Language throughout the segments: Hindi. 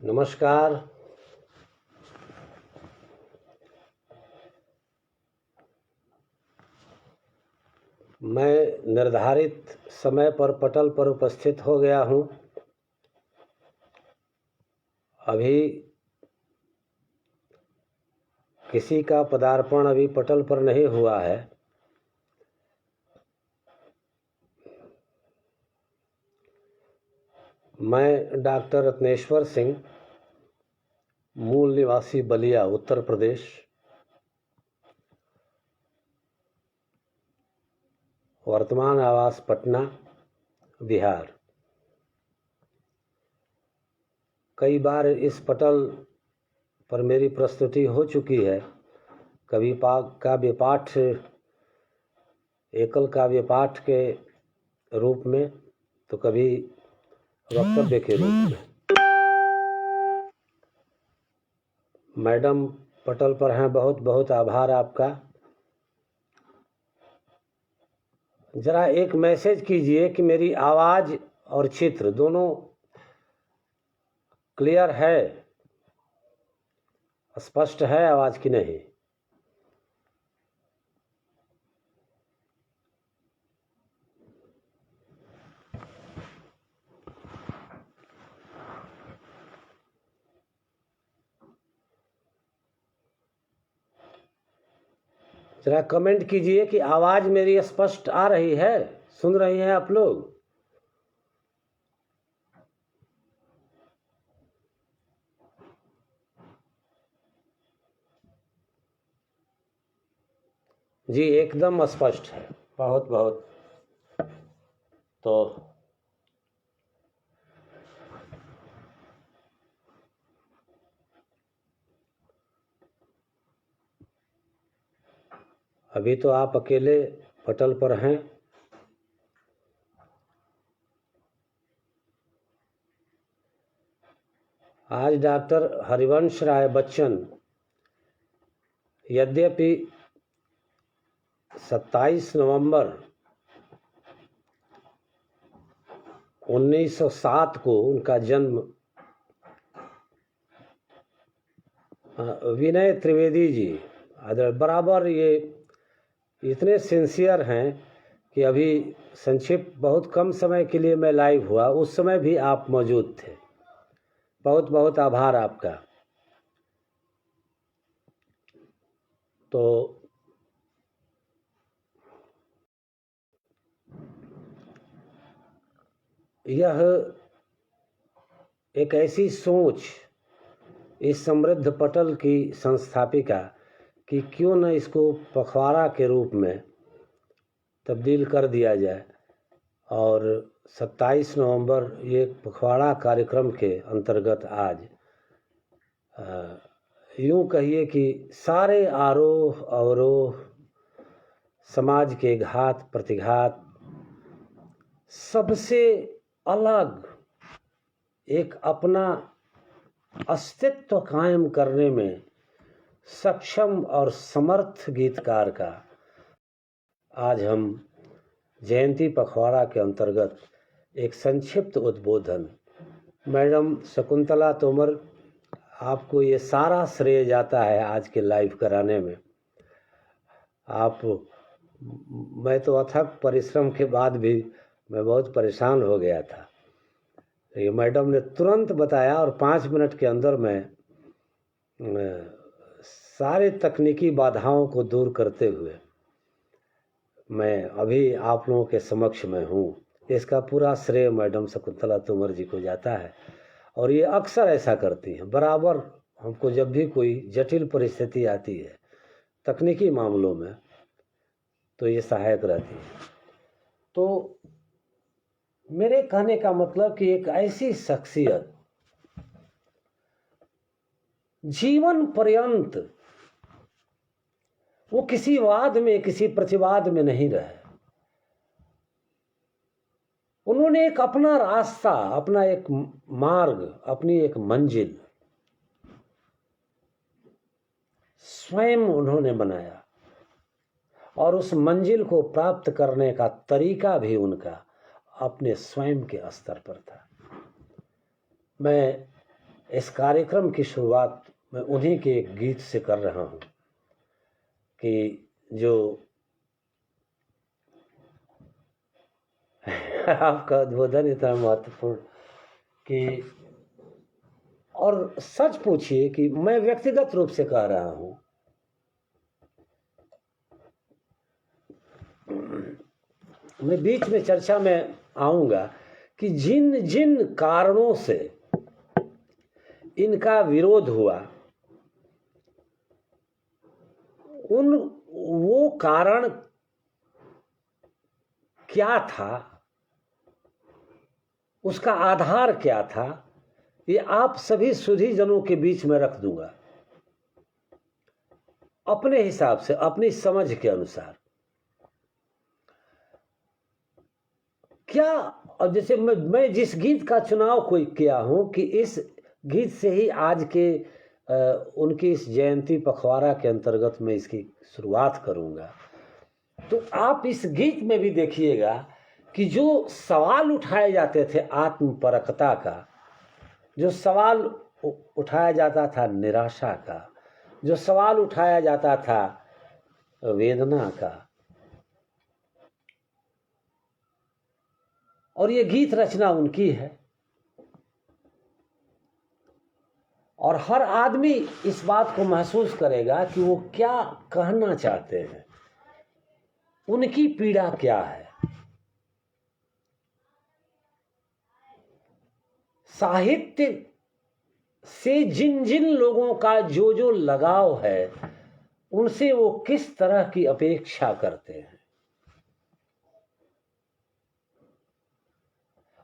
नमस्कार। मैं निर्धारित समय पर पटल पर उपस्थित हो गया हूँ। अभी किसी का पदार्पण अभी पटल पर नहीं हुआ है। मैं डॉक्टर रत्नेश्वर सिंह, मूल निवासी बलिया, उत्तर प्रदेश, वर्तमान आवास पटना, बिहार। कई बार इस पटल पर मेरी प्रस्तुति हो चुकी है। कभी काव्य पाठ, एकल काव्य पाठ के रूप में, तो कभी वक्तव्य के रूप में। मैडम पटल पर हैं, बहुत बहुत आभार आपका। जरा एक मैसेज कीजिए कि मेरी आवाज़ और चित्र दोनों क्लियर है, स्पष्ट है आवाज़ की नहीं। जरा कमेंट कीजिए कि आवाज़ मेरी स्पष्ट आ रही है, सुन रही हैं आप लोग। जी एकदम स्पष्ट है, बहुत बहुत। तो अभी तो आप अकेले पटल पर हैं। आज डॉक्टर हरिवंश राय बच्चन, यद्यपि 27 नवंबर 1907 को उनका जन्म, विनय त्रिवेदी जी बराबर ये इतने सिंसियर हैं कि अभी संक्षिप्त बहुत कम समय के लिए मैं लाइव हुआ, उस समय भी आप मौजूद थे। बहुत बहुत आभार आपका। तो यह एक ऐसी सोच इस समृद्ध पटल की संस्थापिका कि क्यों न इसको पखवाड़ा के रूप में तब्दील कर दिया जाए, और 27 नवंबर ये पखवाड़ा कार्यक्रम के अंतर्गत आज यूँ कहिए कि सारे आरोह अवरोह, समाज के घात प्रतिघात, सबसे अलग एक अपना अस्तित्व कायम करने में सक्षम और समर्थ गीतकार का आज हम जयंती पखवाड़ा के अंतर्गत एक संक्षिप्त उद्बोधन। मैडम शकुंतला तोमर, आपको ये सारा श्रेय जाता है आज के लाइव कराने में। मैं तो अथक परिश्रम के बाद भी मैं बहुत परेशान हो गया था। ये मैडम ने तुरंत बताया और 5 मिनट के अंदर मैं सारे तकनीकी बाधाओं को दूर करते हुए मैं अभी आप लोगों के समक्ष में हूँ। इसका पूरा श्रेय मैडम शकुंतला तोमर जी को जाता है, और ये अक्सर ऐसा करती हैं। बराबर हमको जब भी कोई जटिल परिस्थिति आती है तकनीकी मामलों में, तो ये सहायक रहती है। तो मेरे कहने का मतलब कि एक ऐसी शख्सियत जीवन पर्यंत वो किसी वाद में, किसी प्रतिवाद में नहीं रहे। उन्होंने एक अपना रास्ता, अपना एक मार्ग, अपनी एक मंजिल स्वयं उन्होंने बनाया, और उस मंजिल को प्राप्त करने का तरीका भी उनका अपने स्वयं के स्तर पर था। मैं इस कार्यक्रम की शुरुआत मैं उन्हीं के एक गीत से कर रहा हूँ कि जो आपका उद्बोधन इतना महत्वपूर्ण कि, और सच पूछिए कि मैं व्यक्तिगत रूप से कह रहा हूँ, मैं बीच में चर्चा में आऊंगा कि जिन जिन कारणों से इनका विरोध हुआ, वो कारण क्या था, उसका आधार क्या था, ये आप सभी सुधी जनों के बीच में रख दूंगा अपने हिसाब से, अपनी समझ के अनुसार। क्या, और जैसे मैं जिस गीत का चुनाव कोई किया हूं कि इस गीत से ही आज के उनकी इस जयंती पखवाड़ा के अंतर्गत मैं इसकी शुरुआत करूंगा, तो आप इस गीत में भी देखिएगा कि जो सवाल उठाए जाते थे आत्मपरकता का, जो सवाल उठाया जाता था निराशा का, जो सवाल उठाया जाता था वेदना का, और ये गीत रचना उनकी है। और हर आदमी इस बात को महसूस करेगा कि वो क्या कहना चाहते हैं, उनकी पीड़ा क्या है। साहित्य से जिन जिन लोगों का जो जो लगाव है, उनसे वो किस तरह की अपेक्षा करते हैं।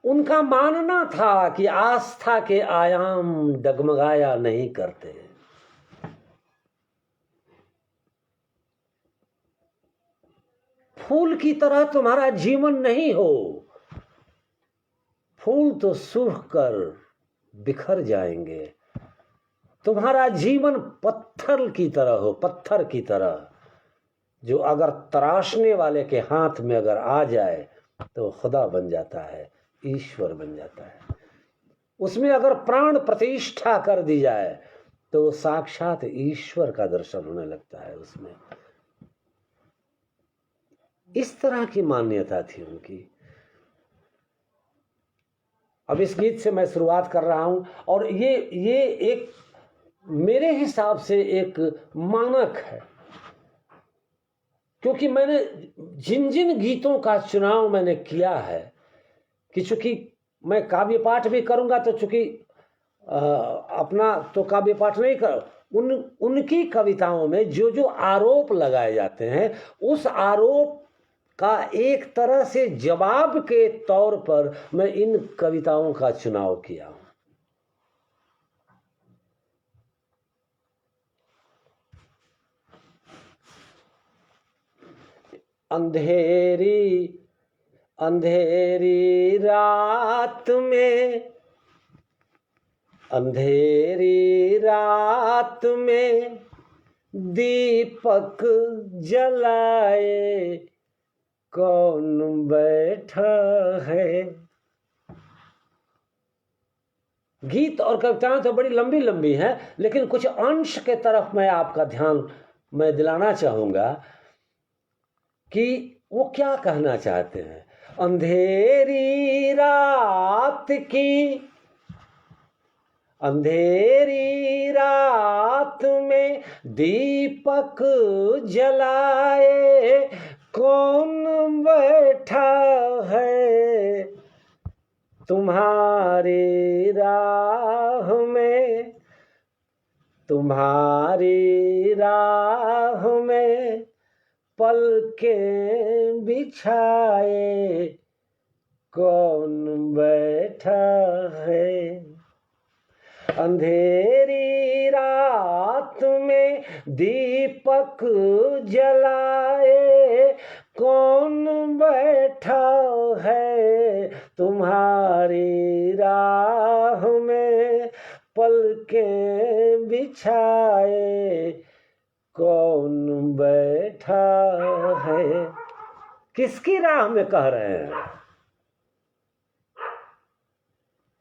उनका मानना था कि आस्था के आयाम डगमगाया नहीं करते। फूल की तरह तुम्हारा जीवन नहीं हो, फूल तो सूख कर बिखर जाएंगे। तुम्हारा जीवन पत्थर की तरह हो, पत्थर की तरह, जो अगर तराशने वाले के हाथ में अगर आ जाए तो खुदा बन जाता है, ईश्वर बन जाता है। उसमें अगर प्राण प्रतिष्ठा कर दी जाए तो साक्षात ईश्वर का दर्शन होने लगता है उसमें। इस तरह की मान्यता थी उनकी। अब इस गीत से मैं शुरुआत कर रहा हूं, और ये एक मेरे हिसाब से एक मानक है, क्योंकि मैंने जिन जिन गीतों का चुनाव मैंने किया है, कि चूंकि मैं काव्य पाठ भी करूंगा, तो चूंकि अपना तो काव्य पाठ नहीं कर, उनकी कविताओं में जो जो आरोप लगाए जाते हैं, उस आरोप का एक तरह से जवाब के तौर पर मैं इन कविताओं का चुनाव किया हूं। अंधेरी अंधेरी रात में, अंधेरी रात में दीपक जलाए कौन बैठा है। गीत और कविताएं तो बड़ी लंबी लंबी हैं, लेकिन कुछ अंश के तरफ मैं आपका ध्यान मैं दिलाना चाहूंगा कि वो क्या कहना चाहते हैं। अंधेरी रात की, अंधेरी रात में दीपक जलाए कौन बैठा है तुम्हारी राह में, तुम्हारी राह में पलकें बिछाए कौन बैठा है। अंधेरी रात में दीपक जलाए कौन बैठा है तुम्हारी राह में पलकें बिछाए कौन बैठा है। किसकी राह में कह रहे हैं?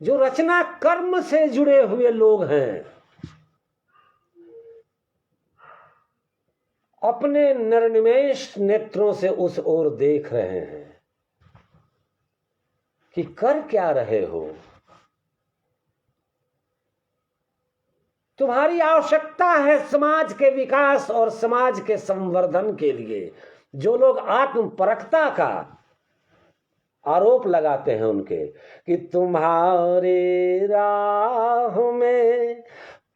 जो रचना कर्म से जुड़े हुए लोग हैं, अपने निर्निमेष नेत्रों से उस ओर देख रहे हैं कि कर क्या रहे हो। तुम्हारी आवश्यकता है समाज के विकास और समाज के संवर्धन के लिए। जो लोग आत्मपरकता का आरोप लगाते हैं उनके कि तुम्हारे राह में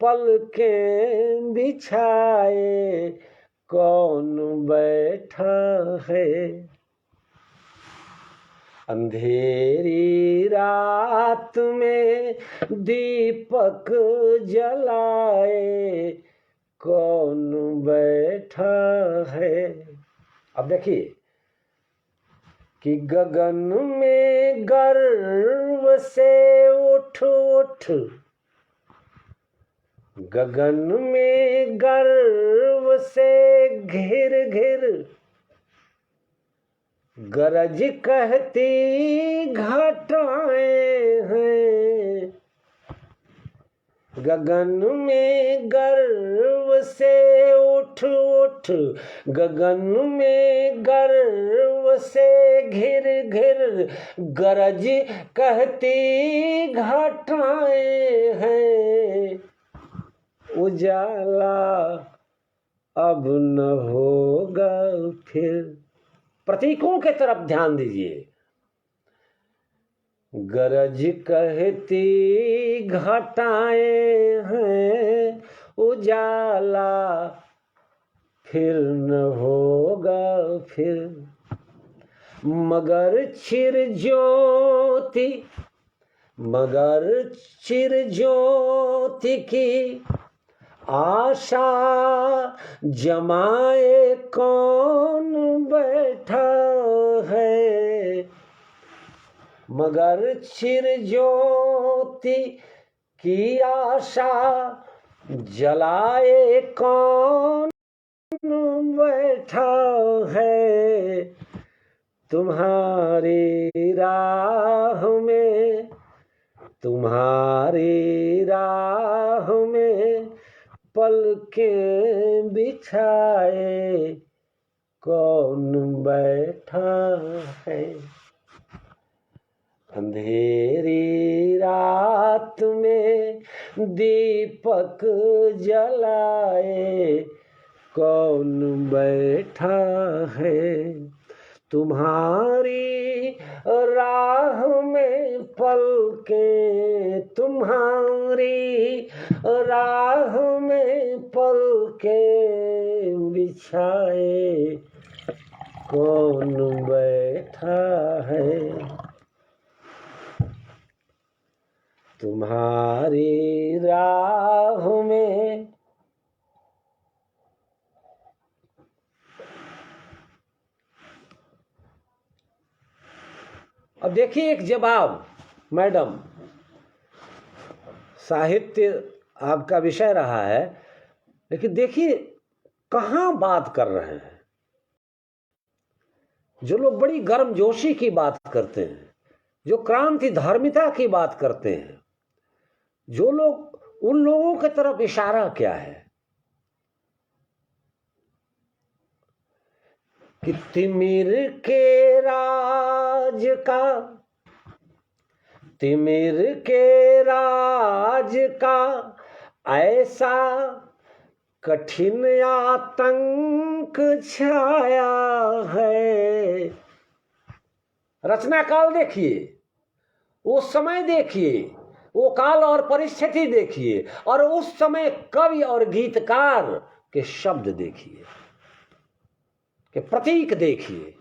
पलकें बिछाए कौन बैठा है, अंधेरी रात में दीपक जलाए कौन बैठा है। अब देखिए कि गगन में गर्व से उठ उठ, गगन में गर्व से घिर घिर, गरज कहती घटाएं हैं। गगन में गर्व से उठ उठ, गगन में गर्व से घिर घिर, गरज कहती घटाएं हैं। उजाला अब न होगा फिर। प्रतीकों के तरफ ध्यान दीजिए। गरज कहती घटाएं हैं, उजाला फिर न होगा फिर। मगर चिर ज्योति, मगर चिर ज्योति की आशा जमाए कौन बैठा है। मगर चिर ज्योति की आशा जलाए कौन बैठा है। तुम्हारी राह में, तुम्हारी राह में पलकें बिछाए कौन बैठा है। अंधेरी रात में दीपक जलाए कौन बैठा है। तुम्हारी राह में पलकें, तुम्हारी राह में पलकें बिछाए कौन बैठा है। तुम्हारी राह में अब देखिए एक जवाब। मैडम, साहित्य आपका विषय रहा है, लेकिन देखिए कहाँ बात कर रहे हैं। जो लोग बड़ी गर्मजोशी की बात करते हैं, जो क्रांति धार्मिकता की बात करते हैं, जो लोग, उन लोगों की तरफ इशारा क्या है कि तिमिर के राज का, तिमिर के राज का ऐसा कठिन आतंक छाया है। रचना काल देखिए, वो समय देखिए, वो काल और परिस्थिति देखिए, और उस समय कवि और गीतकार के शब्द देखिए, के प्रतीक देखिए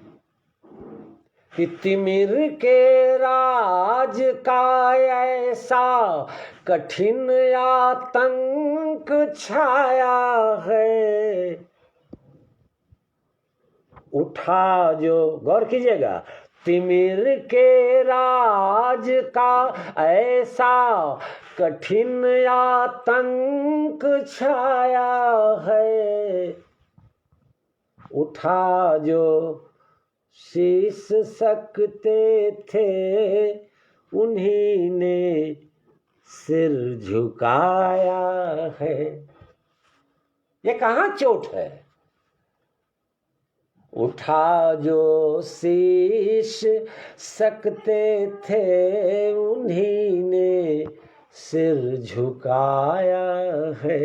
कि तिमिर के राज का ऐसा कठिन आतंक छाया है। उठा जो, गौर कीजिएगा, तिमिर के राज का ऐसा कठिन आतंक छाया है। उठा जो शीश सकते थे उन्हीं ने सिर झुकाया है। ये कहाँ चोट है? उठा जो शीश सकते थे उन्हीं ने सिर झुकाया है।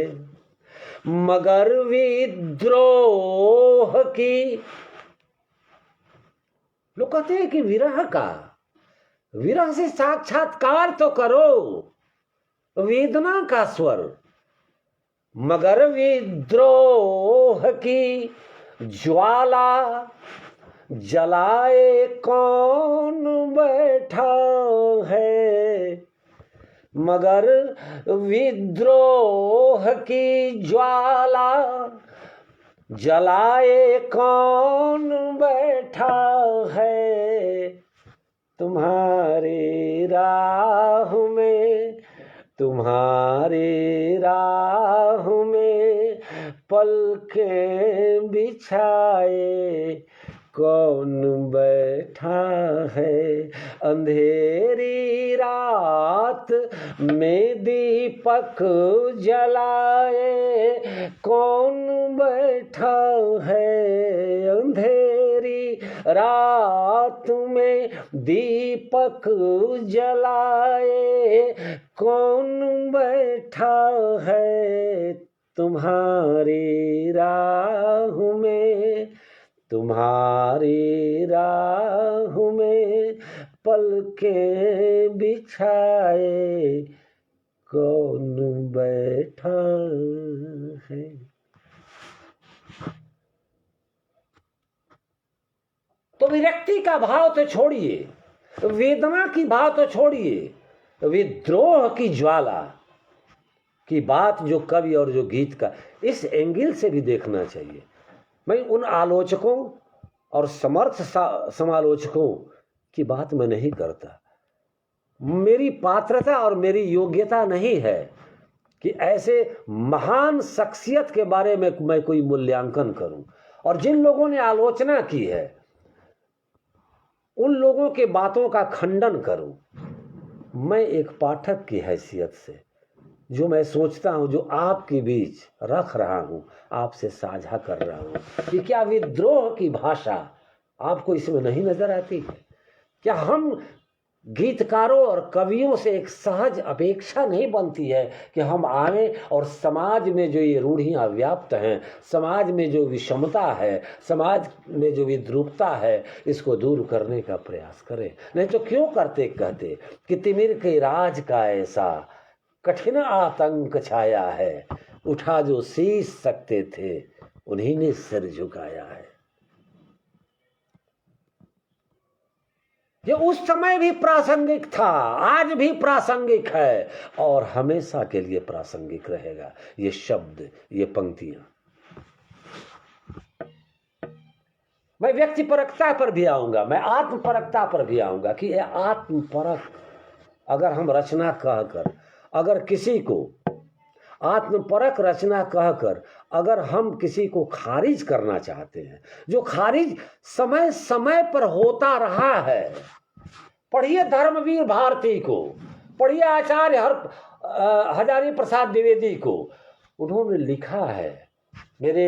मगर विद्रोह की, लोग कहते हैं कि विरह से साक्षात्कार तो करो वेदना का स्वर। मगर विद्रोह की ज्वाला जलाए कौन बैठा है। मगर विद्रोह की ज्वाला जलाए कौन बैठा है। तुम्हारी राह में, तुम्हारी राह में पलकें बिछाए कौन बैठा है। अंधेरी रात में दीपक जलाए कौन बैठा है। अंधेरी रात में दीपक जलाए कौन बैठा है। तुम्हारी राह में, तुम्हारी राह में पलकें बिछाए कौन बैठा है। तो विरक्ति का भाव तो छोड़िए, वेदना की भाव तो छोड़िए, विद्रोह की ज्वाला की बात जो कवि और जो गीत का, इस एंगल से भी देखना चाहिए। मैं उन आलोचकों और समर्थ समालोचकों की बात मैं नहीं करता। मेरी पात्रता और मेरी योग्यता नहीं है कि ऐसे महान शख्सियत के बारे में मैं कोई मूल्यांकन करूं। और जिन लोगों ने आलोचना की है उन लोगों के बातों का खंडन करूं। मैं एक पाठक की हैसियत से जो मैं सोचता हूं, जो आपके बीच रख रहा हूं, आपसे साझा कर रहा हूं कि क्या विद्रोह की भाषा आपको इसमें नहीं नजर आती है? क्या हम गीतकारों और कवियों से एक सहज अपेक्षा नहीं बनती है कि हम आए और समाज में जो ये रूढ़ियां व्याप्त हैं, समाज में जो विषमता है, समाज में जो विद्रूपता है, इसको दूर करने का प्रयास करें? नहीं तो क्यों करते कहते कि तिमिर के राज का ऐसा कठिन आतंक छाया है। उठा जो शीश सकते थे उन्हीं ने सिर झुकाया है। ये उस समय भी प्रासंगिक था, आज भी प्रासंगिक है और हमेशा के लिए प्रासंगिक रहेगा। ये शब्द, ये पंक्तियां। मैं व्यक्तिपरकता पर भी आऊंगा, मैं आत्मपरकता पर भी आऊंगा कि यह आत्मपरक अगर हम रचना कहकर, अगर किसी को आत्मपरक रचना कहकर अगर हम किसी को खारिज करना चाहते हैं, जो खारिज समय समय पर होता रहा है। पढ़िए धर्मवीर भारती को, पढ़िए आचार्य हजारी प्रसाद द्विवेदी को। उन्होंने लिखा है, मेरे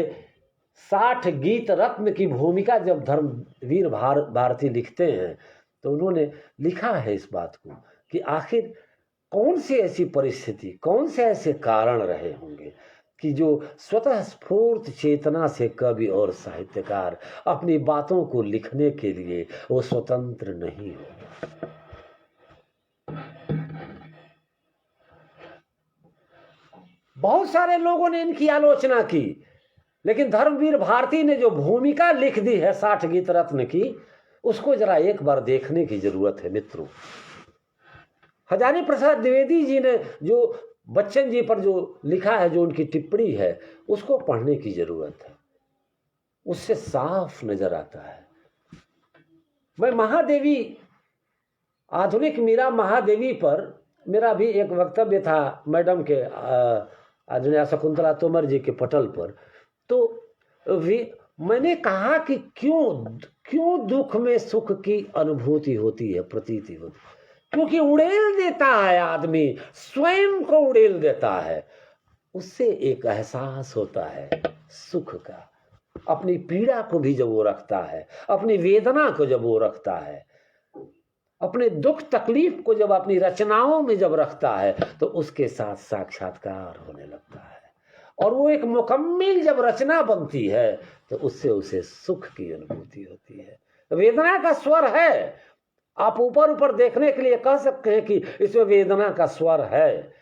60 गीत रत्न की भूमिका जब धर्मवीर भारती लिखते हैं तो उन्होंने लिखा है इस बात को कि आखिर कौन सी ऐसी परिस्थिति, कौन से ऐसे कारण रहे होंगे कि जो स्वतः स्फूर्त चेतना से कवि और साहित्यकार अपनी बातों को लिखने के लिए वो स्वतंत्र नहीं हो। बहुत सारे लोगों ने इनकी आलोचना की, लेकिन धर्मवीर भारती ने जो भूमिका लिख दी है 60 गीत रत्न की, उसको जरा एक बार देखने की जरूरत है मित्रों। हजारी प्रसाद द्विवेदी जी ने जो बच्चन जी पर जो लिखा है, जो उनकी टिप्पणी है, उसको पढ़ने की जरूरत है। उससे साफ नजर आता है। मैं महादेवी, आधुनिक मीरा महादेवी पर मेरा भी एक वक्तव्य था मैडम के आदरणीय शकुंतला तोमर जी के पटल पर। तो मैंने कहा कि क्यों दुख में सुख की अनुभूति होती है, प्रतीति होती है। क्योंकि उड़ेल देता है आदमी, स्वयं को उड़ेल देता है, उससे एक एहसास होता है सुख का। अपनी पीड़ा को भी जब वो रखता है, अपनी वेदना को जब वो रखता है, अपने दुख तकलीफ को जब अपनी रचनाओं में जब रखता है, तो उसके साथ साक्षात्कार होने लगता है, और वो एक मुकम्मल जब रचना बनती है तो उससे उसे सुख की अनुभूति होती है। वेदना का स्वर है, आप ऊपर ऊपर देखने के लिए कह सकते हैं कि इसमें वेदना का स्वर है,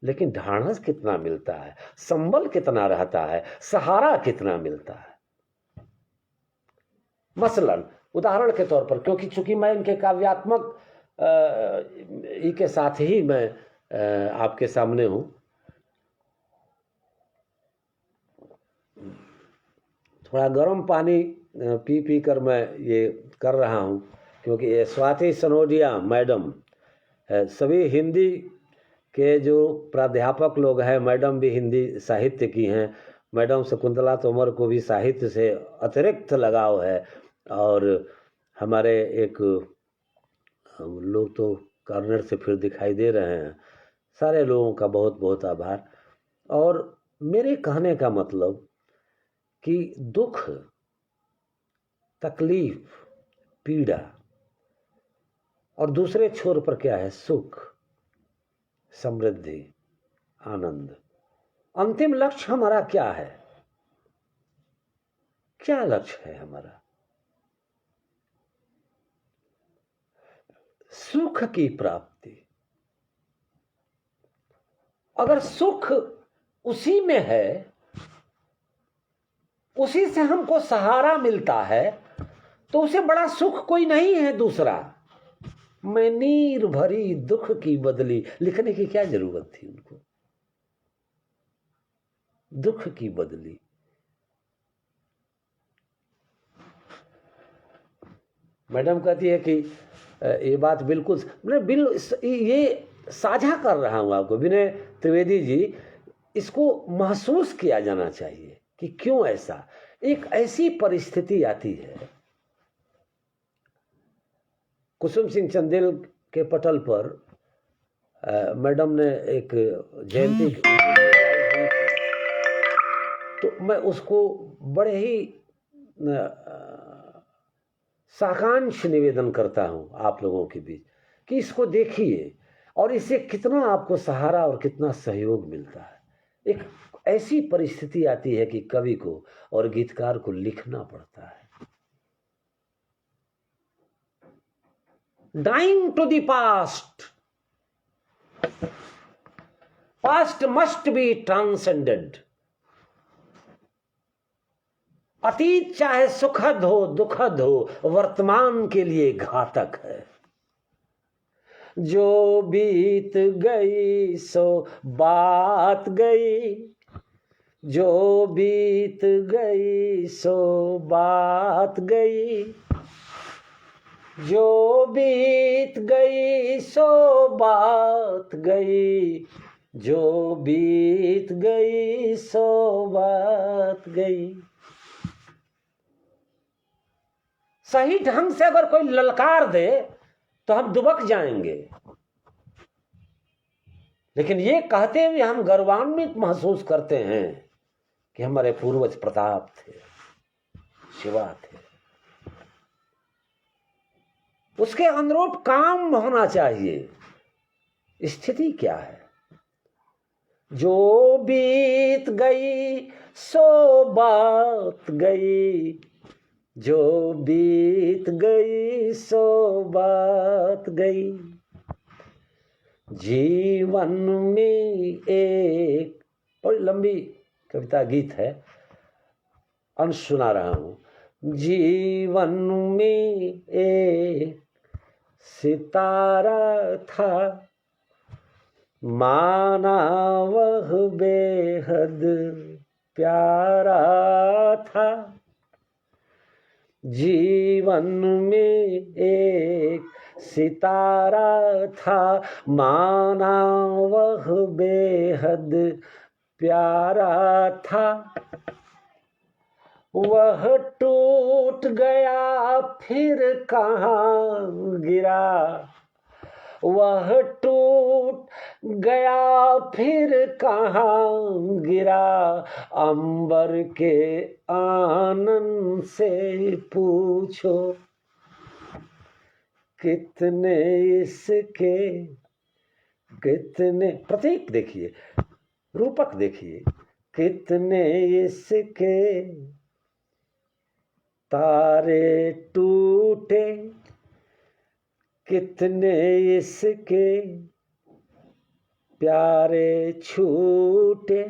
लेकिन ढाढ़स कितना मिलता है, संबल कितना रहता है, सहारा कितना मिलता है। मसलन उदाहरण के तौर पर, क्योंकि चूंकि मैं इनके काव्यात्मक के साथ ही मैं आपके सामने हूं, थोड़ा गर्म पानी पी पी कर मैं ये कर रहा हूं, क्योंकि ये स्वाति सनोडिया मैडम, सभी हिंदी के जो प्राध्यापक लोग हैं, मैडम भी हिंदी साहित्य की हैं, मैडम शकुंतला तोमर को भी साहित्य से अतिरिक्त लगाव है, और हमारे एक लोग तो कॉर्नर से फिर दिखाई दे रहे हैं, सारे लोगों का बहुत बहुत आभार। और मेरे कहने का मतलब कि दुख, तकलीफ, पीड़ा, और दूसरे छोर पर क्या है, सुख, समृद्धि, आनंद, अंतिम लक्ष्य हमारा क्या है? क्या लक्ष्य है हमारा? सुख की प्राप्ति। अगर सुख उसी में है, उसी से हमको सहारा मिलता है, तो उसे बड़ा सुख कोई नहीं है दूसरा। मैं नीर भरी दुख की बदली, लिखने की क्या जरूरत थी उनको? दुख की बदली। मैडम कहती है कि ये बात बिल्कुल, मैं ये साझा कर रहा हूं आपको, विनय त्रिवेदी जी, इसको महसूस किया जाना चाहिए कि क्यों ऐसा। एक ऐसी परिस्थिति आती है, कुसुम सिंह चंदेल के पटल पर मैडम ने एक जयंती, तो मैं उसको बड़े ही साकांक्ष निवेदन करता हूं आप लोगों के बीच कि इसको देखिए, और इससे कितना आपको सहारा और कितना सहयोग मिलता है। एक ऐसी परिस्थिति आती है कि कवि को और गीतकार को लिखना पड़ता है। Dying to the past, past must be transcended. अतीत चाहे सुखद हो दुखद हो, वर्तमान के लिए घातक है। जो बीत गई सो बात गई, जो बीत गई सो बात गई, जो बीत गई सो बात गई, जो बीत गई सो बात गई। सही ढंग से अगर कोई ललकार दे तो हम दुबक जाएंगे, लेकिन ये कहते हुए हम गर्वान्वित महसूस करते हैं कि हमारे पूर्वज प्रताप थे, शिवा थे। उसके अनुरूप काम होना चाहिए। स्थिति क्या है? जो बीत गई सो बात गई, जो बीत गई सो बात गई। जीवन में एक, बड़ी लंबी कविता गीत है, अंश सुना रहा हूं। जीवन में एक सितारा था, माना वह बेहद प्यारा था। जीवन में एक सितारा था, माना वह बेहद प्यारा था। वह टूट गया फिर कहाँ गिरा, वह टूट गया फिर कहाँ गिरा, अंबर के आनंद से पूछो। कितने इसके, कितने, प्रतीक देखिए, रूपक देखिए, कितने इसके तारे टूटे, कितने इसके प्यारे छूटे,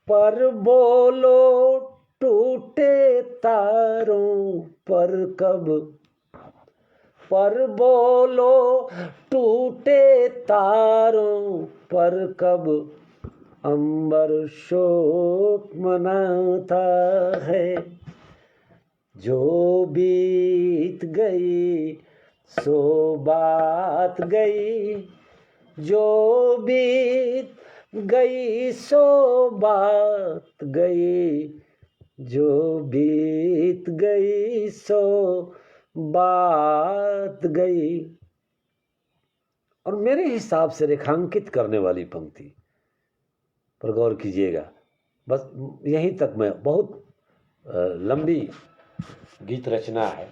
पर बोलो टूटे तारों पर कब, पर बोलो टूटे तारों पर कब, अंबर शोक मनाता है। जो बीत गई सो बात गई, जो बीत गई सो बात गई, जो बीत गई सो बात गई। और मेरे हिसाब से रेखांकित करने वाली पंक्ति पर गौर कीजिएगा। बस यहीं तक मैं, बहुत लंबी गीत रचना है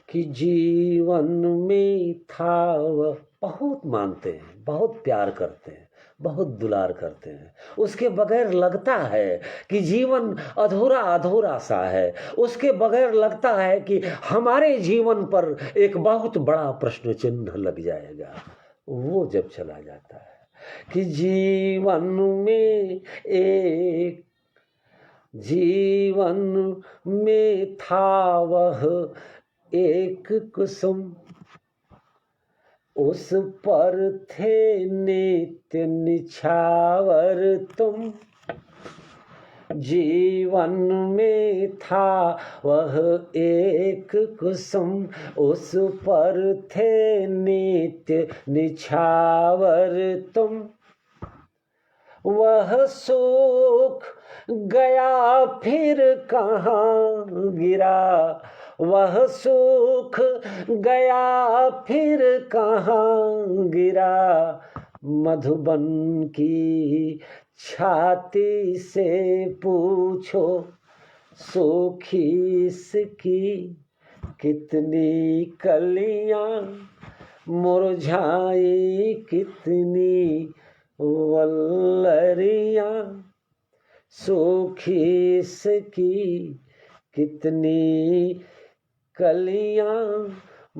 कि जीवन में था वह, बहुत मानते हैं, बहुत प्यार करते हैं, बहुत दुलार करते हैं, उसके बगैर लगता है कि जीवन अधूरा अधूरा सा है, उसके बगैर लगता है कि हमारे जीवन पर एक बहुत बड़ा प्रश्न चिन्ह लग जाएगा। वो जब चला जाता है कि जीवन में एक, जीवन में था वह एक कुसुम, उस पर थे नित्य निछावर तुम। जीवन में था वह एक कुसुम, उस पर थे नित्य निछावर तुम। वह सुख गया फिर कहाँ गिरा, वह सुख गया फिर कहाँ गिरा, मधुबन की छाती से पूछो। सूखी इसकी कितनी कलियां, मुरझाई कितनी वल्लरियां, सूखी इसकी कितनी कलियां,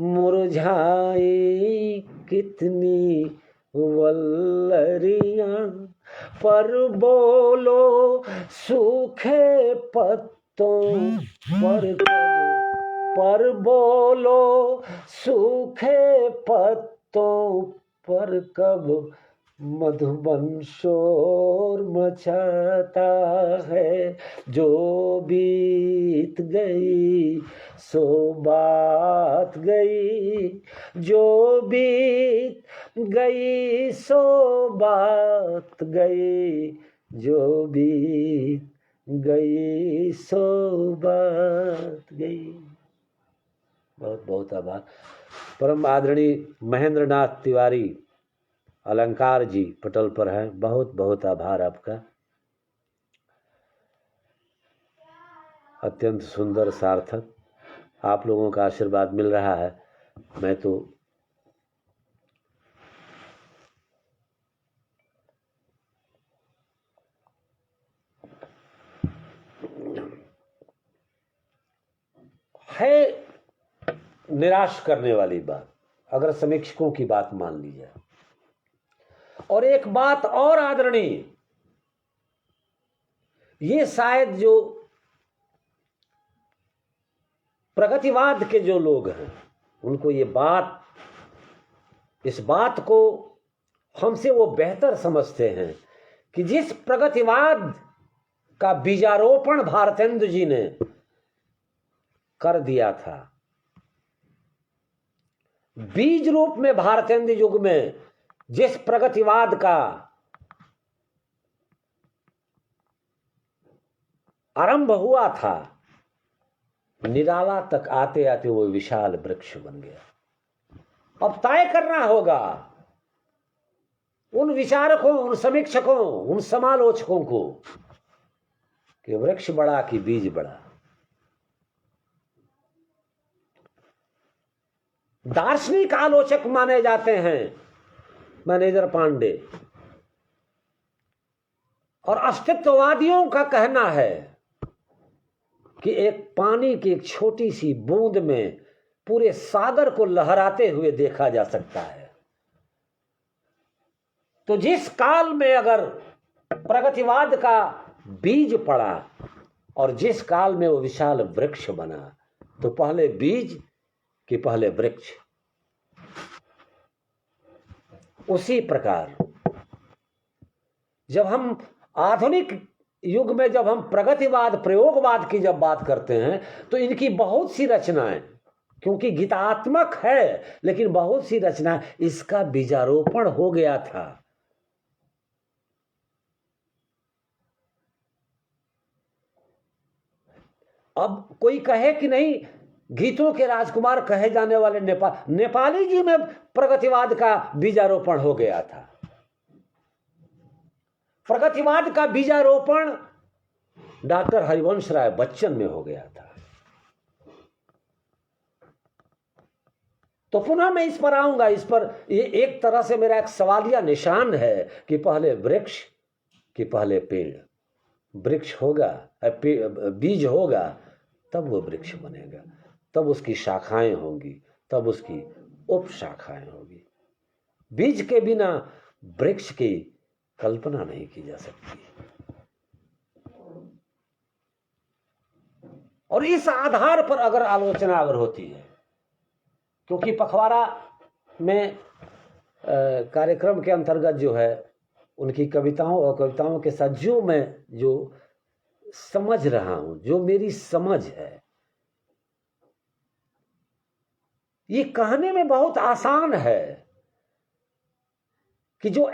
मुरझाई कितनी वल्लरियां, पर बोलो सूखे पत्तों पर कब, पर बोलो सूखे पत्तों पर कब, मधुबन शोर मचाता है। जो बीत गई सो बात गई, जो बीत गई सो बात गई, जो बीत गई सो बात गई। बहुत बहुत आभार। परम आदरणीय महेंद्र नाथ तिवारी अलंकार जी पटल पर हैं, बहुत बहुत आभार आपका। अत्यंत सुंदर सार्थक, आप लोगों का आशीर्वाद मिल रहा है। मैं तो है निराश करने वाली बात अगर समीक्षकों की बात मान ली जाए। और एक बात और आदरणीय, ये शायद जो प्रगतिवाद के जो लोग हैं उनको ये बात, इस बात को हमसे वो बेहतर समझते हैं कि जिस प्रगतिवाद का बीजारोपण भारतेंदु जी ने कर दिया था, बीज रूप में भारतेंदु युग में जिस प्रगतिवाद का आरंभ हुआ था, निराला तक आते आते वो विशाल वृक्ष बन गया। अब तय करना होगा उन विचारकों, उन समीक्षकों, उन समालोचकों को कि वृक्ष बड़ा कि बीज बड़ा। दार्शनिक आलोचक माने जाते हैं मैनेजर पांडे, और अस्तित्ववादियों का कहना है कि एक पानी की एक छोटी सी बूंद में पूरे सागर को लहराते हुए देखा जा सकता है। तो जिस काल में अगर प्रगतिवाद का बीज पड़ा और जिस काल में वो विशाल वृक्ष बना, तो पहले बीज कि पहले वृक्ष। उसी प्रकार जब हम आधुनिक युग में जब हम प्रगतिवाद, प्रयोगवाद की जब बात करते हैं, तो इनकी बहुत सी रचनाएं, क्योंकि गीतात्मक है लेकिन बहुत सी रचनाएं, इसका बीजारोपण हो गया था। अब कोई कहे कि नहीं, गीतों के राजकुमार कहे जाने वाले नेपाली जी में प्रगतिवाद का बीजारोपण हो गया था। प्रगतिवाद का बीजारोपण डॉक्टर हरिवंश राय बच्चन में हो गया था। तो पुनः मैं इस पर आऊंगा। इस पर ये एक तरह से मेरा एक सवालिया निशान है कि पहले वृक्ष कि पहले पेड़। वृक्ष होगा, बीज होगा, तब वो वृक्ष बनेगा, तब उसकी शाखाएं होंगी, तब उसकी उपशाखाएं होगी। बीज के बिना वृक्ष की कल्पना नहीं की जा सकती। और इस आधार पर अगर आलोचना अगर होती है, क्योंकि पखवाड़ा में कार्यक्रम के अंतर्गत जो है उनकी कविताओं और कविताओं के साथ जो मैं जो समझ रहा हूं, जो मेरी समझ है, ये कहने में बहुत आसान है कि जो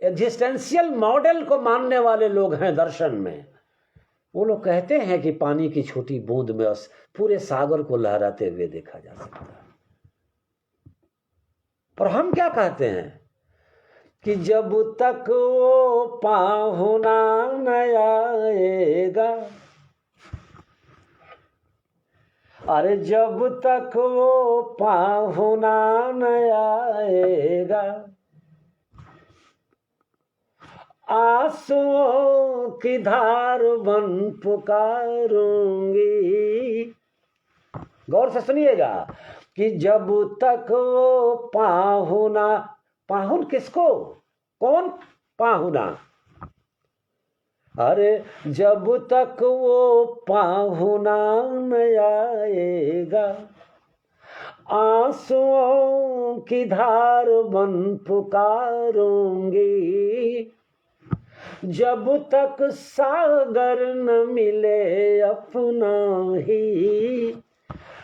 एग्जिस्टेंशियल मॉडल को मानने वाले लोग हैं दर्शन में, वो लोग कहते हैं कि पानी की छोटी बूंद में पूरे सागर को लहराते हुए देखा जा सकता है। और हम क्या कहते हैं कि जब तक वो पाहुना न आएगा, अरे जब तक वो पाहुना न आएगा, आंसुओं की धार बन पुकारूंगी। गौर से सुनिएगा कि जब तक वो पाहुना, पाहुन किसको, कौन पाहुना, अरे जब तक वो पाहुना न आएगा, आंसुओं की धार बन पुकारूंगी। जब तक सागर न मिले अपना ही,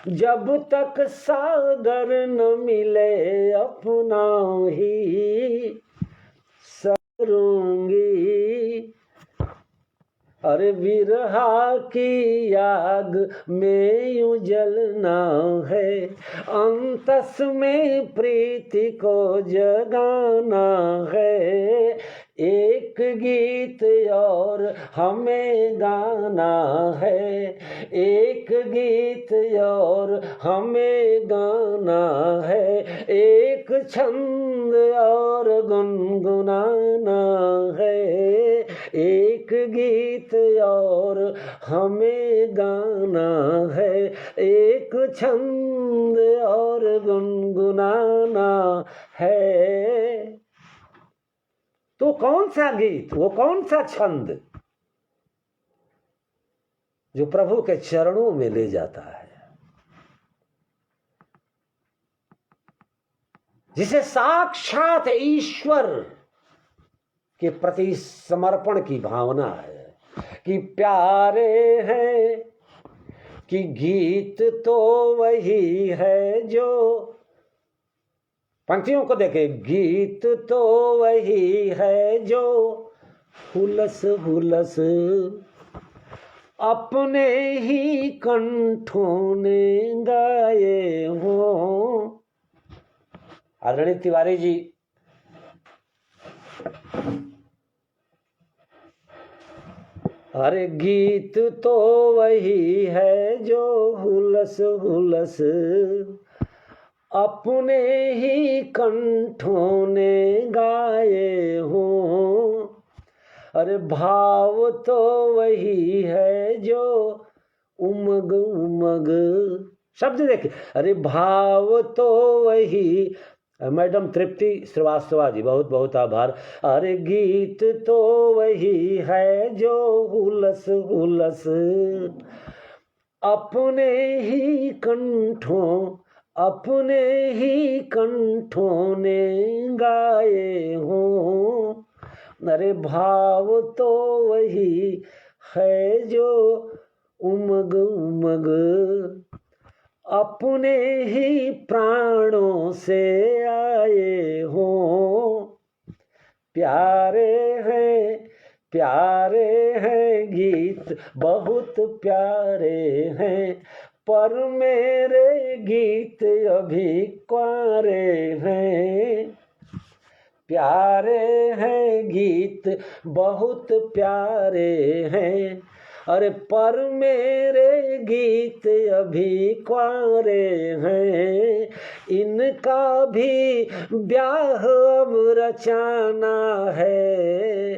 जब तक सागर न मिले अपना ही, सरूंगी। अरे विरहा की आग में यूं जलना है, अंतस में प्रीति को जगाना है। एक गीत और हमें गाना है, एक गीत और हमें गाना है, एक छंद और गुनगुनाना है, एक गीत और हमें गाना है, एक छंद और गुनगुनाना है। तो कौन सा गीत, वो कौन सा छंद जो प्रभु के चरणों में ले जाता है, जिसे साक्षात ईश्वर के प्रति समर्पण की भावना है कि प्यारे हैं, कि गीत तो वही है जो, पंक्तियों को देखे, गीत तो वही है जो हुलस हुलस अपने ही कंठों ने गाए हो। आदरणीय तिवारी जी, अरे गीत तो वही है जो हुलस हुलस अपने ही कंठों ने गाए हो। अरे भाव तो वही है जो उमग उमग, शब्द देखिए, अरे भाव तो वही। मैडम तृप्ति श्रीवास्तवा जी, बहुत बहुत आभार। अरे गीत तो वही है जो हुलस हुलस अपने ही कंठों, अपने ही कंठों ने गाए हो। अरे भाव तो वही है जो उमग उमग अपने ही प्राणों से आए हो। प्यारे हैं गीत बहुत प्यारे हैं, पर मेरे गीत अभी कुंवारे हैं। प्यारे हैं गीत बहुत प्यारे हैं, अरे पर मेरे गीत अभी कुंवारे हैं। इनका भी ब्याह अब रचाना है,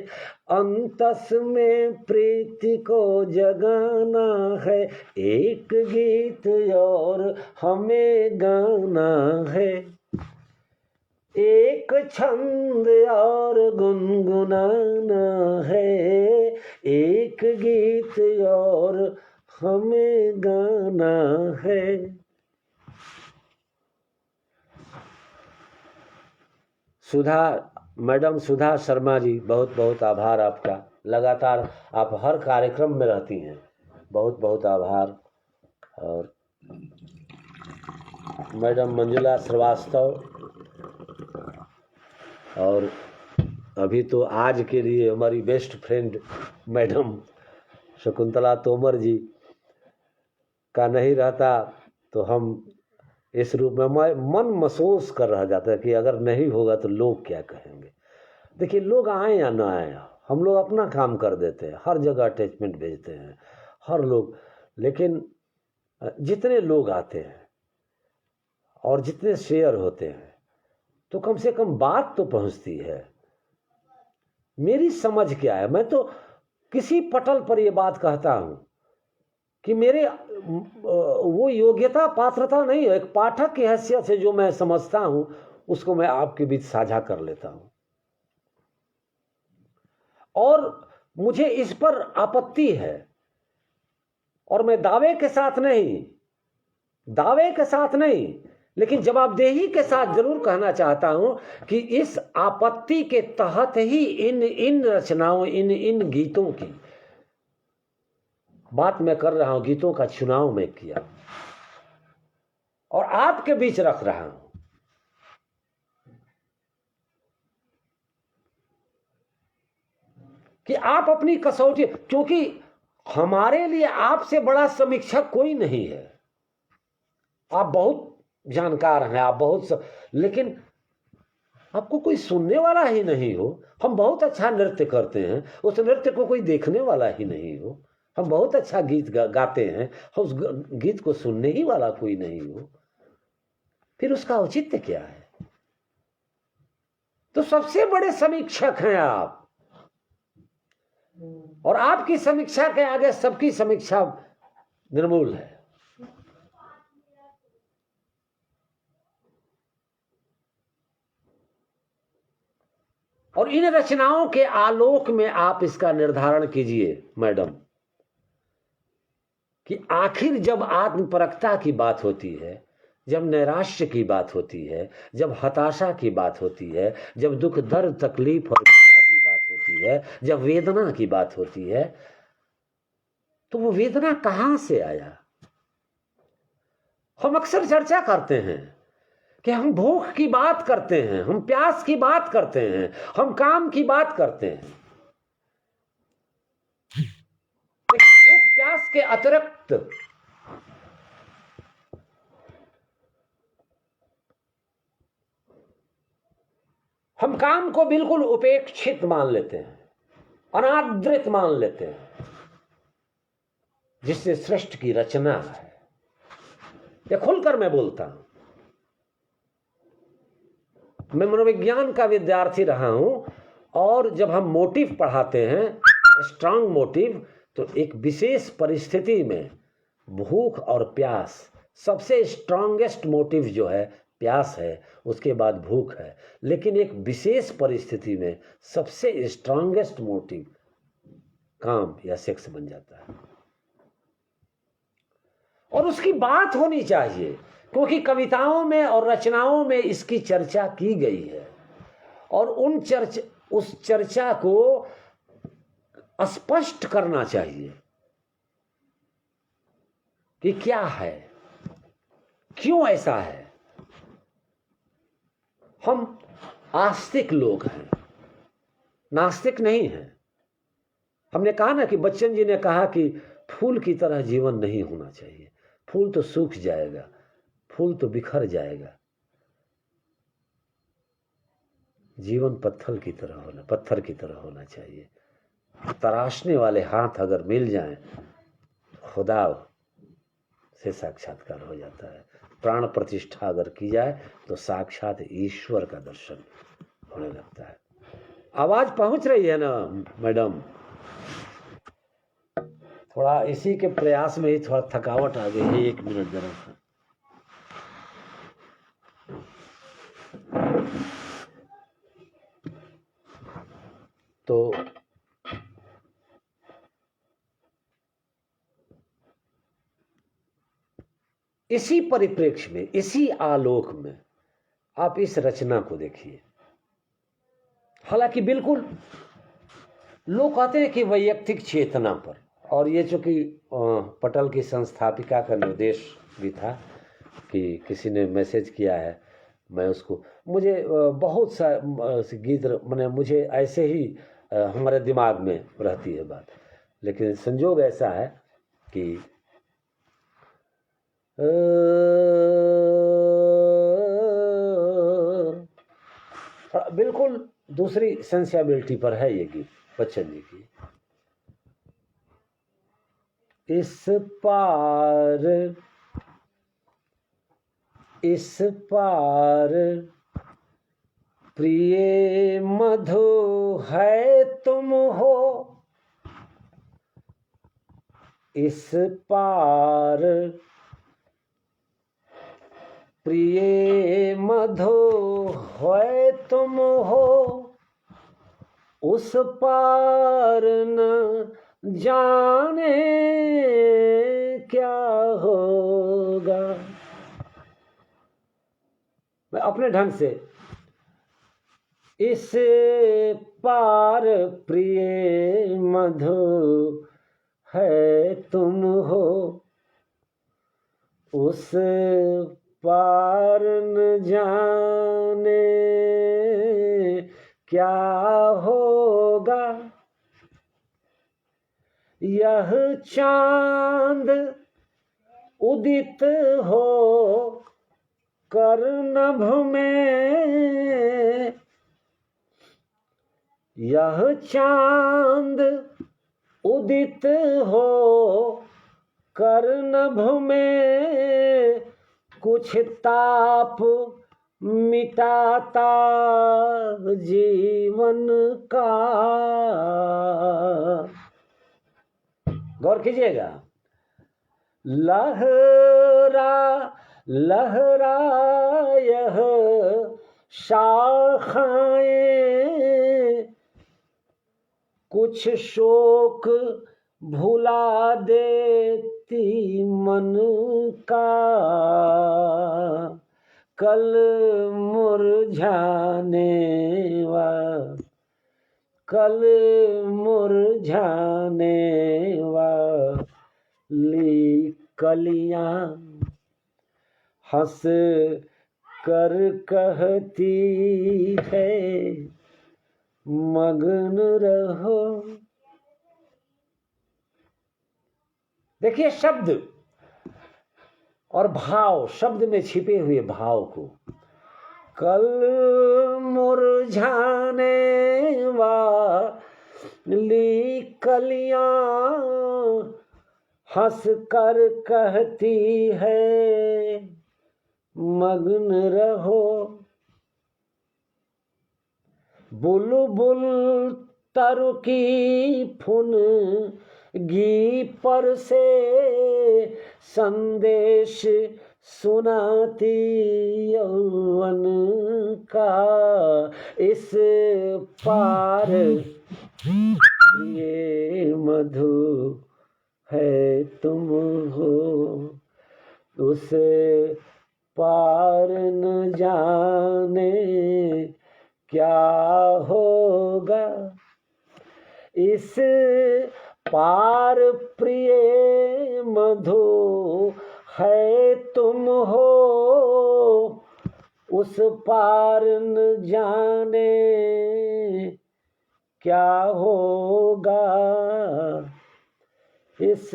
अंतस में प्रीति को जगाना है। एक गीत और हमें गाना है, एक छंद और गुनगुनाना है। एक गीत और हमें गाना है। सुधा मैडम, सुधा शर्मा जी, बहुत बहुत आभार आपका। लगातार आप हर कार्यक्रम में रहती हैं, बहुत बहुत आभार। और मैडम मंजुला श्रीवास्तव, और अभी तो आज के लिए हमारी best friend madam Shakuntala Tomar ji का नहीं रहता तो हम इस रूप में मन महसूस कर रह जाता है कि अगर नहीं होगा तो लोग क्या कहेंगे। देखिए, लोग आए या ना आए, हम लोग अपना काम कर देते हैं, हर जगह अटैचमेंट भेजते हैं हर लोग, लेकिन जितने लोग आते हैं और जितने शेयर होते हैं तो कम से कम बात तो पहुंचती है। मेरी समझ क्या है, मैं तो किसी पटल पर ये बात कहता हूं कि मेरे वो योग्यता पात्रता नहीं है, एक पाठक की हैसियत से जो मैं समझता हूं उसको मैं आपके बीच साझा कर लेता हूं। और मुझे इस पर आपत्ति है, और मैं दावे के साथ नहीं लेकिन जवाबदेही के साथ जरूर कहना चाहता हूं कि इस आपत्ति के तहत ही इन रचनाओं, इन गीतों की बात मैं कर रहा हूं, गीतों का चुनाव मैं किया और आपके बीच रख रहा हूं। कि आप अपनी कसौटी, क्योंकि हमारे लिए आपसे बड़ा समीक्षक कोई नहीं है। आप बहुत जानकार हैं, आप बहुत लेकिन आपको कोई सुनने वाला ही नहीं हो। हम बहुत अच्छा नृत्य करते हैं, उस नृत्य को कोई देखने वाला ही नहीं हो। हम बहुत अच्छा गीत गाते हैं, उस गीत को सुनने ही वाला कोई नहीं हो, फिर उसका औचित्य क्या है? तो सबसे बड़े समीक्षक हैं आप, और आपकी समीक्षा के आगे सबकी समीक्षा निर्मूल है। और इन रचनाओं के आलोक में आप इसका निर्धारण कीजिए मैडम कि आखिर जब आत्मपरकता की बात होती है, जब नैराश्य की बात होती है, जब हताशा की बात होती है, जब दुख दर्द तकलीफ और पीड़ा की बात होती है, जब वेदना की बात होती है, तो वो वेदना कहां से आया? हम अक्सर चर्चा करते हैं कि हम भूख की बात करते हैं, हम प्यास की बात करते हैं, हम काम की बात करते हैं, लेकिन भूख प्रयास के अतिरिक्त हम काम को बिल्कुल उपेक्षित मान लेते हैं, अनादृत मान लेते हैं, जिससे सृष्टि की रचना है। यह खुलकर मैं बोलता हूं, मैं मनोविज्ञान का विद्यार्थी रहा हूं, और जब हम मोटिव पढ़ाते हैं, स्ट्रांग मोटिव, तो एक विशेष परिस्थिति में भूख और प्यास, सबसे स्ट्रांगेस्ट मोटिव जो है प्यास है, उसके बाद भूख है, लेकिन एक विशेष परिस्थिति में सबसे स्ट्रांगेस्ट मोटिव काम या सेक्स बन जाता है। और उसकी बात होनी चाहिए, क्योंकि कविताओं में और रचनाओं में इसकी चर्चा की गई है, और उस चर्चा को स्पष्ट करना चाहिए कि क्या है, क्यों ऐसा है। हम आस्तिक लोग हैं, नास्तिक नहीं हैं। हमने कहा ना कि बच्चन जी ने कहा कि फूल की तरह जीवन नहीं होना चाहिए, फूल तो सूख जाएगा, फूल तो बिखर जाएगा, जीवन पत्थर की तरह होना चाहिए। तराशने वाले हाथ अगर मिल जाएं, खुदा से साक्षात्कार हो जाता है। प्राण प्रतिष्ठा अगर की जाए तो साक्षात ईश्वर का दर्शन होने लगता है। आवाज पहुंच रही है ना मैडम? थोड़ा इसी के प्रयास में ही थोड़ा थकावट आ गई है। 1 मिनट जरा सा। तो इसी परिप्रेक्ष्य में, इसी आलोक में आप इस रचना को देखिए। हालांकि बिल्कुल लोग कहते हैं कि वैयक्तिक चेतना पर, और ये चूंकि पटल की संस्थापिका का निर्देश भी था कि किसी ने मैसेज किया है, मैं उसको, मुझे बहुत सा गीत मैंने मुझे ऐसे ही हमारे दिमाग में रहती है बात, लेकिन संजोग ऐसा है कि बिल्कुल दूसरी सेंसिबिलिटी पर है ये गीत बच्चन जी की। इस पार प्रिय मधु है तुम हो, इस पार प्रिय मधु है तुम हो, उस पार न जाने क्या होगा। मैं अपने ढंग से, इस पार प्रिय मधु है तुम हो, उस पार न जाने क्या होगा। यह चांद उदित हो कर नभ में, यह चांद उदित हो कर नभ में, कुछ ताप मिटाता जीवन का। गौर कीजिएगा, लहरा लहरा यह शाखाएं, कुछ शोक भुला देती मन का, कल मुरझाने वाली कलियां हंस कर कहती है मगन रहो। देखिए शब्द और भाव, शब्द में छिपे हुए भाव को। कल मुरझाने वाली कलियां हंस कर कहती है मग्न रहो, बुलबुल तरु की फुनगी पर से संदेश सुनाती यौवन का इस पार ये मधु है तुम हो, उस पार न जाने क्या होगा। इस पार प्रिय मधु है तुम हो, उस पार न जाने क्या होगा। इस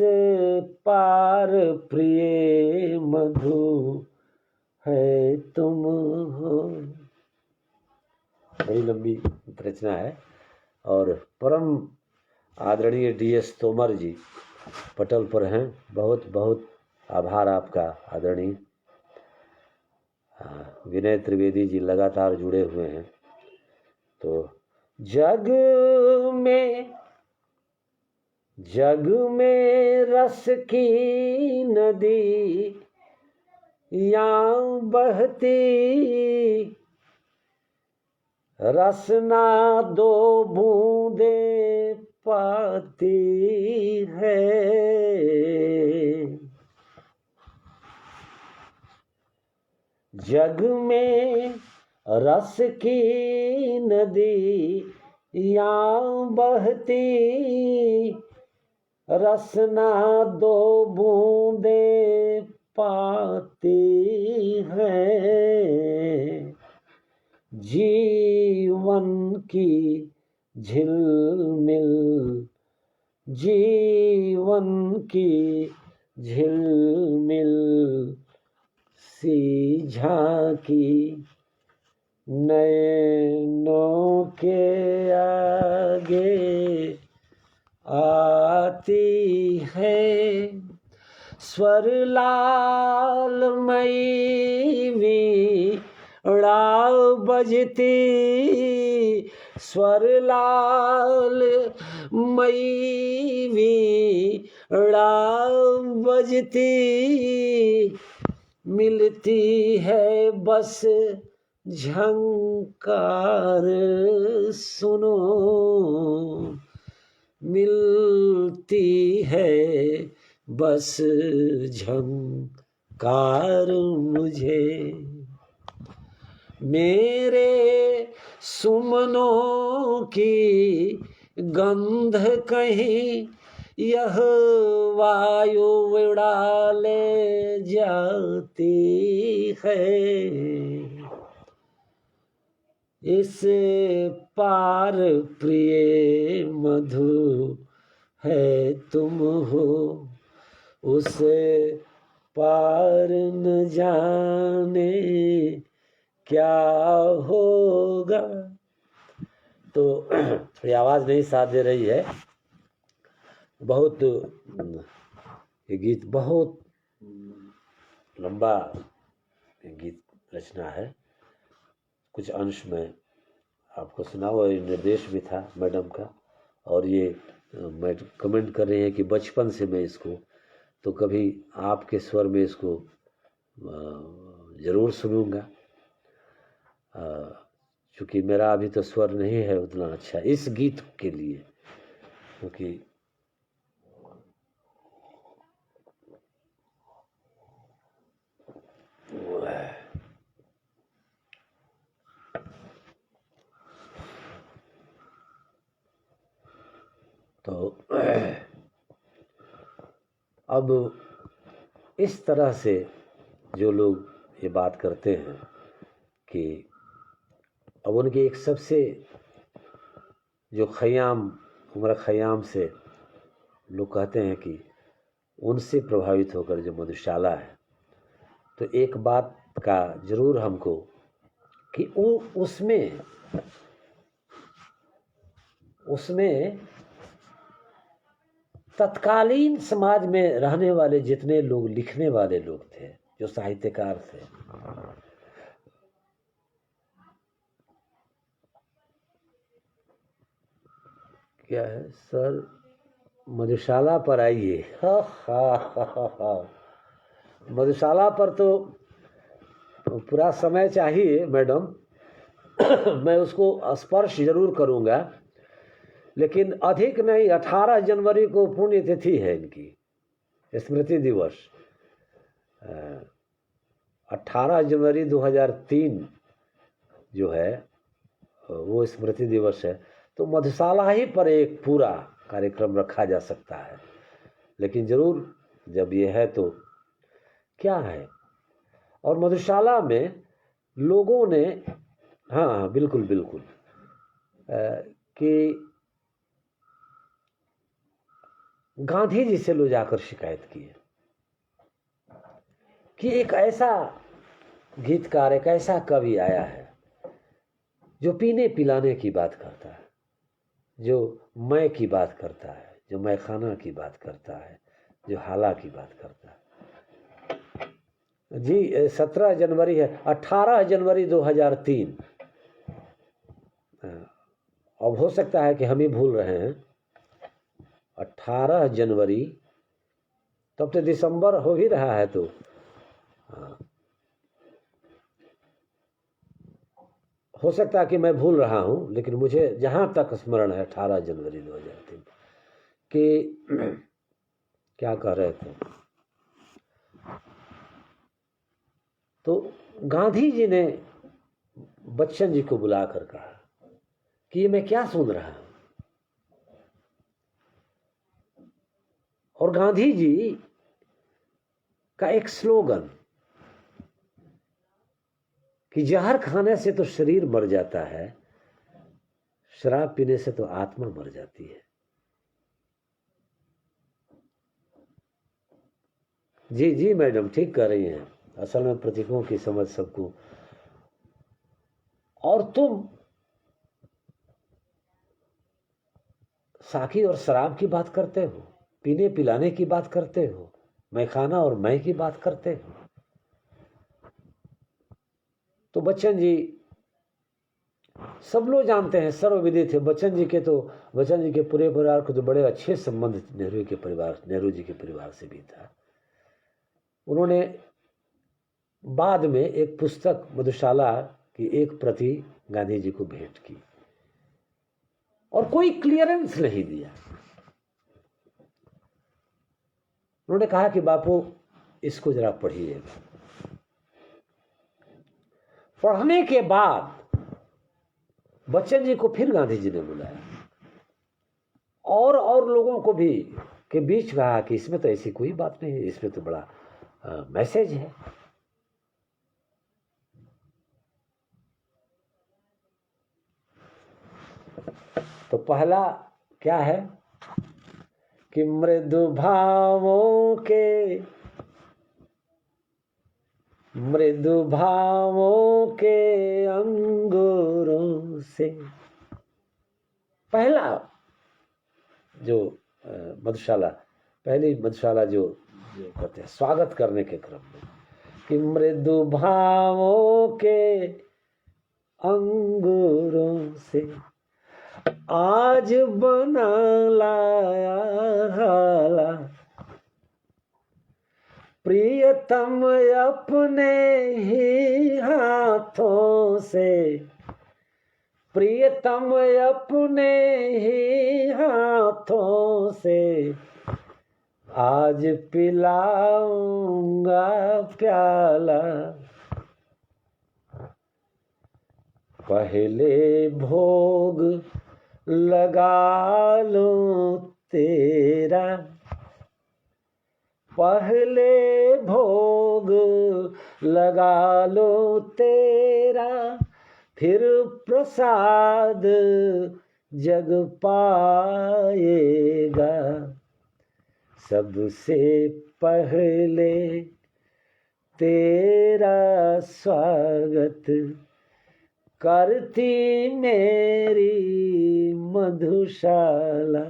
पार प्रिय मधु है तुम हो। बड़ी लंबी रचना है और परम आदरणीय DS तोमर जी पटल पर हैं। बहुत बहुत आभार आपका आदरणीय। विनय त्रिवेदी जी लगातार जुड़े हुए हैं। तो जग में रस की नदी यहाँ बहती, रसना दो बूंदे पाती है। जग में रस की नदी यहाँ बहती, रसना दो बूंदे पाती है। जीवन की झिलमिल, जीवन की झिलमिल सी झांकी नैनों के आगे आती है। स्वर लाल मई वीणा बजती, स्वर लाल मई वीणा बजती, मिलती है बस झंकार सुनो, मिलती है बस झंकार मुझे। मेरे सुमनों की गंध कहीं यह वायु उड़ा ले जाती है। इस पार प्रिय मधु है तुम हो, उस पार न जाने क्या होगा। तो थोड़ी आवाज़ नहीं साथ दे रही है। बहुत ये गीत बहुत लंबा गीत रचना है। कुछ अंश में आपको सुना हुआ निर्देश भी था मैडम का, और ये मैं कमेंट कर रही है कि बचपन से मैं इसको तो कभी आपके स्वर में इसको ज़रूर सुनूंगा। क्योंकि मेरा अभी तो स्वर नहीं है उतना अच्छा इस गीत के लिए, क्योंकि तो अब इस तरह से जो लोग ये बात करते हैं कि अब उनकी एक सबसे जो खयाम उमर खयाम से लोग कहते हैं कि उनसे प्रभावित होकर जो मधुशाला है, तो एक बात का जरूर हमको कि उसमें तत्कालीन समाज में रहने वाले जितने लोग, लिखने वाले लोग थे, जो साहित्यकार थे, क्या है सर, मधुशाला पर आइए। मधुशाला पर तो पूरा समय चाहिए मैडम। मैं उसको स्पर्श जरूर करूंगा, लेकिन अधिक नहीं। 18 जनवरी को पुण्यतिथि है इनकी, स्मृति दिवस। 18 जनवरी 2003 जो है वो स्मृति दिवस है। तो मधुशाला ही पर एक पूरा कार्यक्रम रखा जा सकता है। लेकिन जरूर जब ये है तो क्या है, और मधुशाला में लोगों ने, हाँ बिल्कुल बिल्कुल, कि गांधी जी से लो जाकर शिकायत की है कि एक ऐसा गीतकार, एक ऐसा कवि आया है जो पीने पिलाने की बात करता है, जो मैं की बात करता है, जो मैखाना की बात करता है, जो हाला की बात करता है। जी 17 जनवरी है, 18 जनवरी 2003। अब हो सकता है कि हम ही भूल रहे हैं। 18 जनवरी, तब तो दिसंबर हो ही रहा है। तो हो सकता है कि मैं भूल रहा हूं, लेकिन मुझे जहां तक स्मरण है 18 जनवरी 2003 कि क्या कह रहे थे, तो गांधी जी ने बच्चन जी को बुलाकर कहा कि ये मैं क्या सुन रहा हूं। और गांधी जी का एक स्लोगन कि जहर खाने से तो शरीर मर जाता है, शराब पीने से तो आत्मा मर जाती है। जी जी मैडम, ठीक कह रही हैं। असल में प्रतीकों की समझ सबको। और तुम साकी और शराब की बात करते हो, पीने पिलाने की बात करते हो, मैखाना और मैं की बात करते हो। तो बच्चन जी, सब लोग जानते हैं, सर्वविदित थे बच्चन जी के। तो बच्चन जी के पूरे परिवार को तो बड़े अच्छे संबंध नेहरू जी के परिवार से भी था। उन्होंने बाद में एक पुस्तक मधुशाला की एक प्रति गांधी जी को भेंट की और कोई क्लियरेंस नहीं दिया। उन्होंने कहा कि बापू इसको जरा पढ़िएगा। पढ़ने के बाद बच्चन जी को फिर गांधी जी ने बुलाया और लोगों को भी के बीच कहा कि इसमें तो ऐसी कोई बात नहीं है, इसमें तो बड़ा मैसेज है। तो पहला क्या है कि मृदु भावों के अंगूरों से, पहला जो मधुशाला, पहली मधुशाला जो कहते हैं स्वागत करने के क्रम में, कि मृदु भावों के अंगूरों से आज बना लाया हाला, प्रियतम अपने ही हाथों से, प्रियतम अपने ही हाथों से आज पिलाऊंगा प्याला, पहले भोग लगा लो तेरा, पहले भोग लगा लो तेरा, फिर प्रसाद जग पाएगा, सबसे पहले तेरा स्वागत करती मेरी मधुशाला।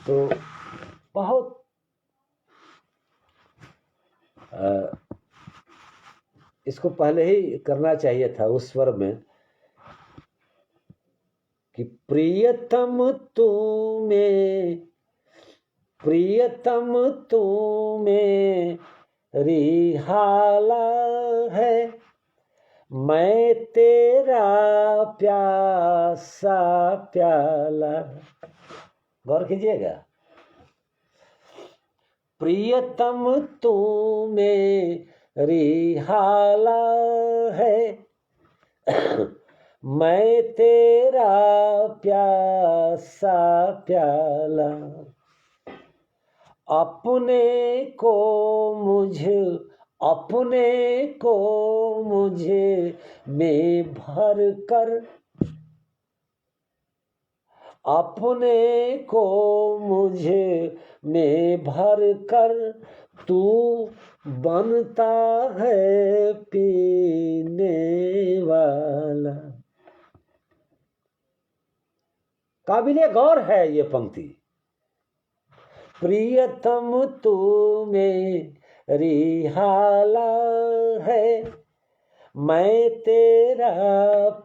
तो बहुत इसको पहले ही करना चाहिए था उस स्वर में कि प्रियतम तू मेरी हाला है, मैं तेरा प्यासा प्याला। गौर कीजिएगा, प्रियतम तू मेरी हाला है, मैं तेरा प्यासा प्याला। अपने को मुझे में भर कर, अपने को मुझे में भर कर तू बनता है पीने वाला। काबिले गौर है ये पंक्ति। प्रियतम तू मेरी हाला है, मैं तेरा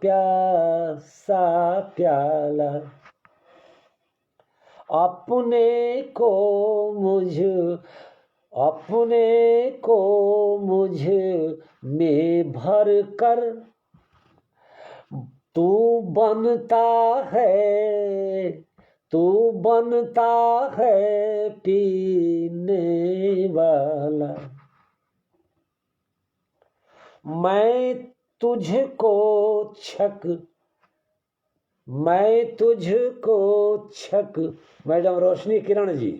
प्यासा प्याला। अपने को मुझ में भर कर तू बनता है पीने वाला। मैं तुझको छक। मैडम रोशनी किरण जी,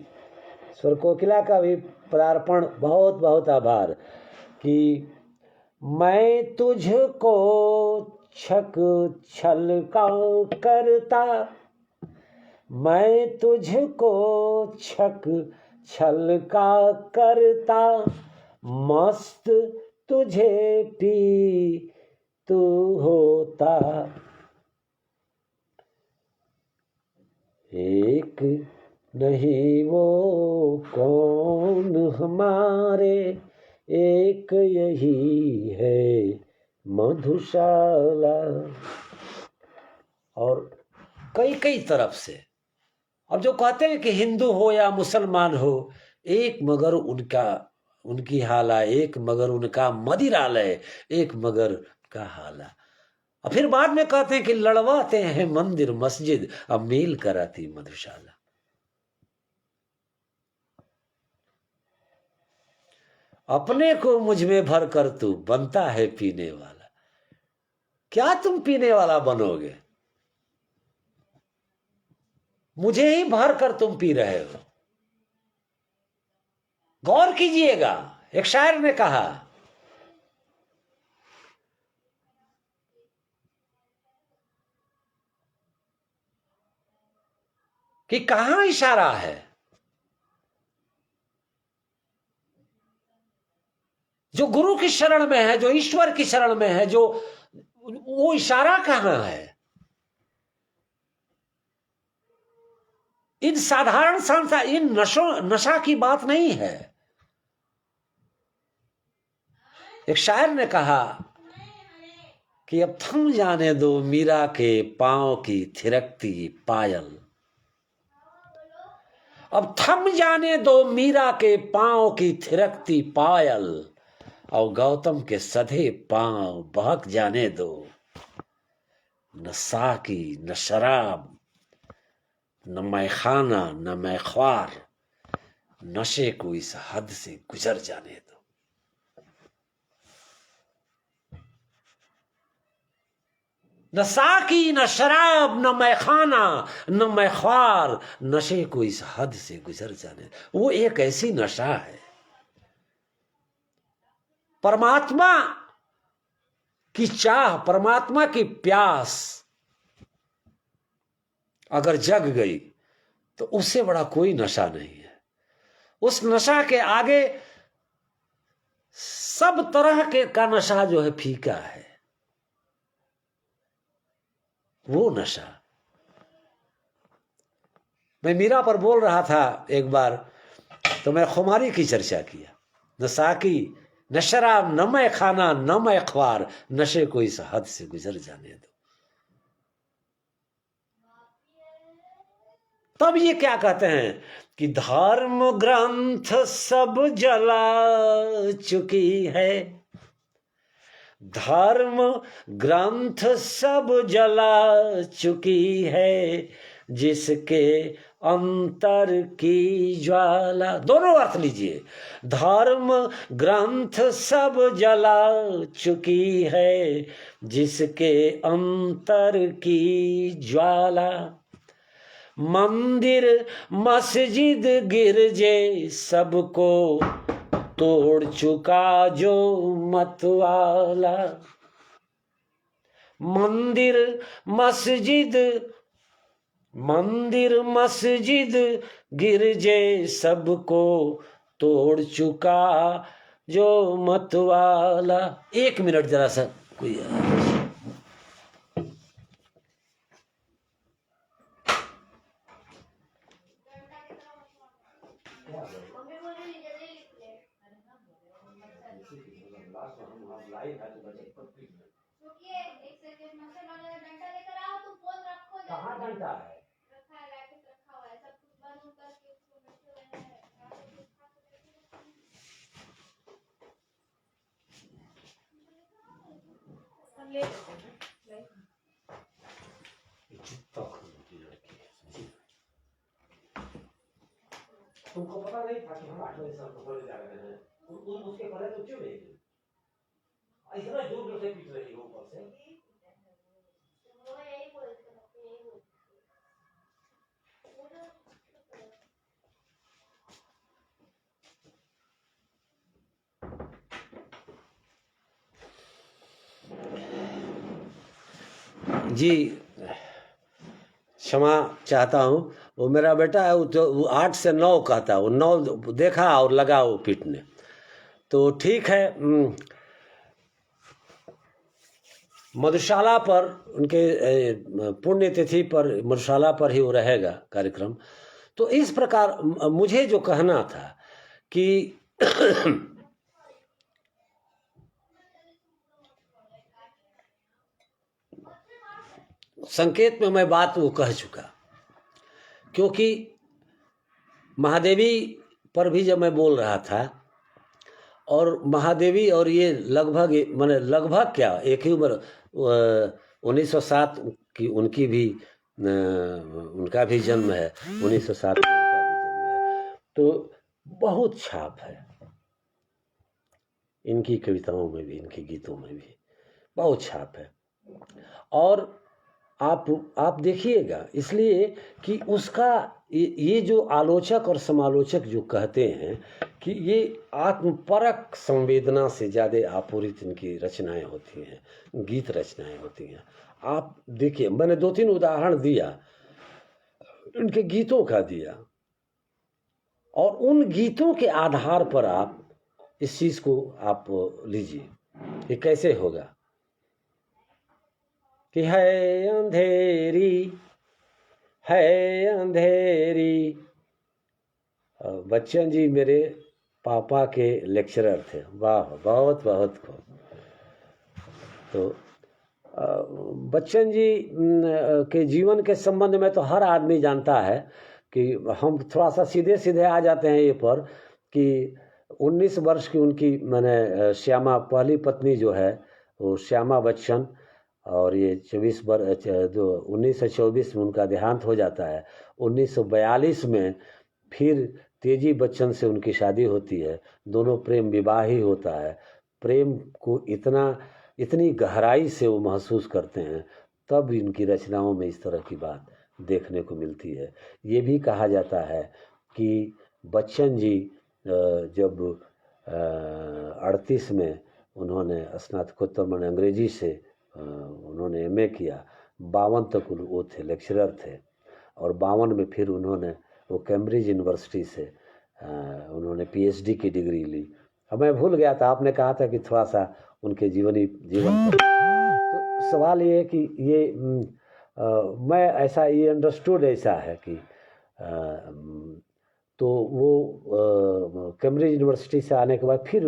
स्वर कोकिला का भी पदार्पण, बहुत बहुत आभार। कि मैं तुझको छक छलकाओ करता, मैं तुझको छक छलका करता, मस्त तुझे पी तू होता। एक नहीं वो कौन हमारे, एक यही है मधुशाला। और कई कई तरफ से, अब जो कहते हैं कि हिंदू हो या मुसलमान हो, एक मगर उनकी हाला, एक मगर उनका मदिरालय, एक मगर का हाला। और फिर बाद में कहते हैं कि लड़वाते हैं मंदिर मस्जिद, अब मेल कराती मधुशाला। अपने को मुझ में भर कर तू बनता है पीने वाला। क्या तुम पीने वाला बनोगे? मुझे ही भर कर तुम पी रहे हो। गौर कीजिएगा, एक शायर ने कहा कि कहां इशारा है। जो गुरु की शरण में है, जो ईश्वर की शरण में है, जो वो इशारा कहां है? इन साधारण संस्था, इन नशा की बात नहीं है। एक शायर ने कहा कि अब थम जाने दो मीरा के पांव की थिरकती पायल, अब थम जाने दो मीरा के पांव की थिरकती पायल, और गौतम के सधे पांव बहक जाने दो। न साकी न शराब न मैखाना न मैख्वार, नशे को इस हद से गुजर जाने दो। न साकी न शराब न मैखाना न मैख्वार, नशे को इस हद से गुजर जाने दो। वो एक ऐसी नशा है, परमात्मा की चाह, परमात्मा की प्यास अगर जग गई तो उससे बड़ा कोई नशा नहीं है। उस नशा के आगे सब तरह के का नशा जो है फीका है, वो नशा। मैं मीरा पर बोल रहा था एक बार, तो मैं खुमारी की चर्चा किया। न साकी न शराब न मैं खाना न मैं अखबार, नशे को इस हद से गुजर जाने दो। तब ये क्या कहते हैं कि धर्म ग्रंथ सब जला चुकी है, धर्म ग्रंथ सब जला चुकी है, जिसके अंतर की ज्वाला। दोनों अर्थ लीजिए, धर्म ग्रंथ सब जला चुकी है, जिसके अंतर की ज्वाला। मंदिर मस्जिद गिरजे सबको तोड़ चुका जो मतवाला। मंदिर मस्जिद गिरजे सबको तोड़ चुका जो मतवाला। 1 मिनट जरा सा कोई कहाँ घंटा है? तुमको पता नहीं था कि हम 8 बजे शाम को कॉलेज जा रहे हैं? उसके पहले तो क्यों नहीं? इतना जोर से पीट रही हो ऊपर से। जी क्षमा चाहता हूँ, वो मेरा बेटा है, वो 8 से 9 कहता है, वो 9 देखा और लगा वो पीटने। तो ठीक है, मधुशाला पर उनके पुण्यतिथि पर मधुशाला पर ही वो रहेगा कार्यक्रम। तो इस प्रकार मुझे जो कहना था कि संकेत में मैं बात वो कह चुका, क्योंकि महादेवी पर भी जब मैं बोल रहा था, और महादेवी और ये लगभग माने लगभग क्या एक ही उम्र, 1907 की उनकी भी उनका भी जन्म है, 1907 में उनका भी जन्म है। तो बहुत छाप है इनकी कविताओं में भी, इनके गीतों में भी बहुत छाप है। और आप देखिएगा, इसलिए कि उसका ये जो आलोचक और समालोचक जो कहते हैं कि ये आत्मपरक संवेदना से ज़्यादा आपूरित इनकी रचनाएं होती हैं, गीत रचनाएं होती हैं। आप देखिए, मैंने 2-3 उदाहरण दिया उनके गीतों का दिया, और उन गीतों के आधार पर आप इस चीज़ को आप लीजिए, ये कैसे होगा कि है अंधेरी बच्चन जी मेरे पापा के लेक्चरर थे, वाह बहुत बहुत खूब। तो बच्चन जी के जीवन के संबंध में तो हर आदमी जानता है कि हम थोड़ा सा सीधे सीधे आ जाते हैं ये पर कि 19 वर्ष की उनकी मैंने श्यामा पहली पत्नी जो है वो श्यामा बच्चन, और ये 1924 में उनका देहांत हो जाता है। 1942 में फिर तेजी बच्चन से उनकी शादी होती है, दोनों प्रेम विवाह ही होता है। प्रेम को इतनी गहराई से वो महसूस करते हैं, तब इनकी रचनाओं में इस तरह की बात देखने को मिलती है। ये भी कहा जाता है कि बच्चन जी जब 38 में उन्होंने स्नातकोत्तर में अंग्रेजी से उन्होंने MA किया, 52 तक वो थे लेक्चरर थे, और 52 में फिर उन्होंने वो कैम्ब्रिज यूनिवर्सिटी से उन्होंने पीएचडी की डिग्री ली। अब मैं भूल गया था, आपने कहा था कि थोड़ा सा उनके जीवन पर। तो सवाल ये है कि ये मैं ऐसा ये अंडरस्टूड ऐसा है कि तो वो कैम्ब्रिज यूनिवर्सिटी से आने के बाद फिर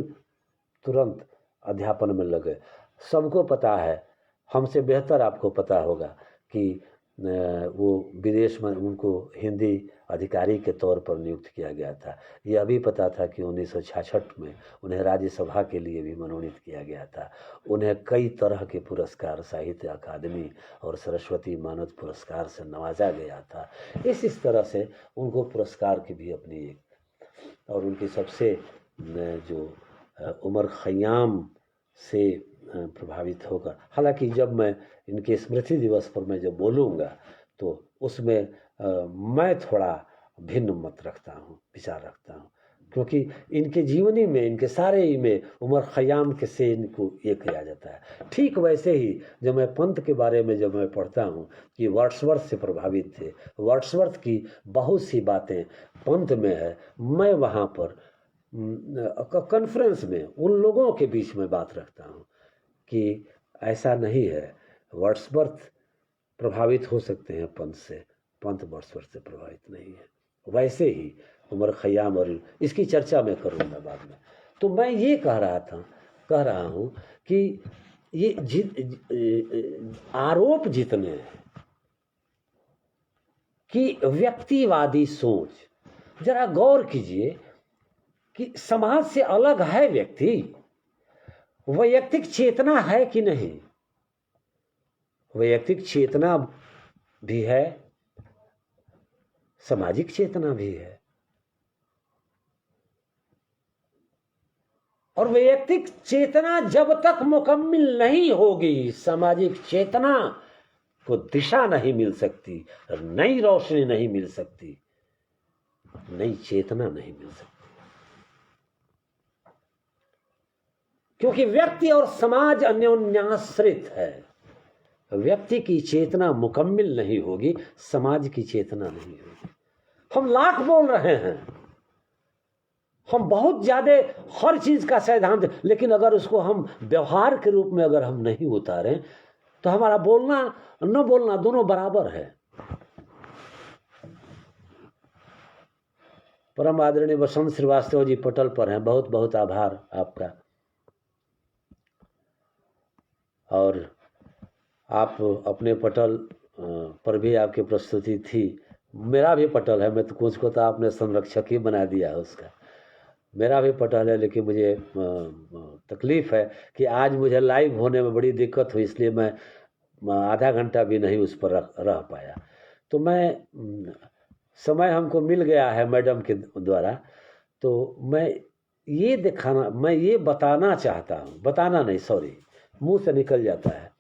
तुरंत अध्यापन में लगे। सबको पता है, हमसे बेहतर आपको पता होगा कि वो विदेश में उनको हिंदी अधिकारी के तौर पर नियुक्त किया गया था। ये अभी पता था कि 1966 में उन्हें राज्यसभा के लिए भी मनोनीत किया गया था। उन्हें कई तरह के पुरस्कार, साहित्य अकादमी और सरस्वती मानद पुरस्कार से नवाजा गया था। इस तरह से उनको पुरस्कार की भी अपनी एक, और उनकी सबसे जो उमर खयाम से प्रभावित होकर, हालांकि जब मैं इनके स्मृति दिवस पर मैं जब बोलूँगा तो उसमें मैं थोड़ा भिन्न मत रखता हूँ, विचार रखता हूँ, क्योंकि इनके जीवनी में, इनके सारे ही में उमर खयाम के से इनको ये किया जाता है। ठीक वैसे ही जब मैं पंत के बारे में जब मैं पढ़ता हूँ कि वर्ड्सवर्थ से प्रभावित थे, वर्ड्सवर्थ की बहुत सी बातें पंत में है, मैं वहाँ पर कॉन्फ्रेंस में उन लोगों के बीच में बात रखता हूँ कि ऐसा नहीं है। वर्ड्सवर्थ प्रभावित हो सकते हैं पंत से, पंत वर्ड्सवर्थ से प्रभावित नहीं है। वैसे ही उमर खयाम, और इसकी चर्चा मैं करूँगा बाद में। तो मैं ये कह रहा हूँ कि ये आरोप जितने कि व्यक्तिवादी सोच, जरा गौर कीजिए कि समाज से अलग है व्यक्ति, वैयक्तिक चेतना है कि नहीं? वैयक्तिक चेतना भी है, सामाजिक चेतना भी है, और वैयक्तिक चेतना जब तक मुकम्मिल नहीं होगी, सामाजिक चेतना को दिशा नहीं मिल सकती, नई रोशनी नहीं मिल सकती, नई चेतना नहीं मिल सकती। क्योंकि व्यक्ति और समाज अन्योन्याश्रित है। व्यक्ति की चेतना मुकम्मिल नहीं होगी, समाज की चेतना नहीं होगी। हम लाख बोल रहे हैं, हम बहुत ज्यादा हर चीज का सिद्धांत, लेकिन अगर उसको हम व्यवहार के रूप में अगर हम नहीं उतारें तो हमारा बोलना न बोलना दोनों बराबर है। परम आदरणीय वसंत श्रीवास्तव जी पटल पर हैं, बहुत बहुत आभार आपका। और आप अपने पटल पर भी आपकी प्रस्तुति थी, मेरा भी पटल है, मैं तो कुछ को तो आपने संरक्षक ही बना दिया है उसका। मेरा भी पटल है, लेकिन मुझे तकलीफ़ है कि आज मुझे लाइव होने में बड़ी दिक्कत हुई, इसलिए मैं आधा घंटा भी नहीं उस पर रह पाया। तो मैं समय हमको मिल गया है मैडम के द्वारा, तो मैं ये बताना चाहता हूँ, बताना नहीं, सॉरी, मुंह से निकल जाता है,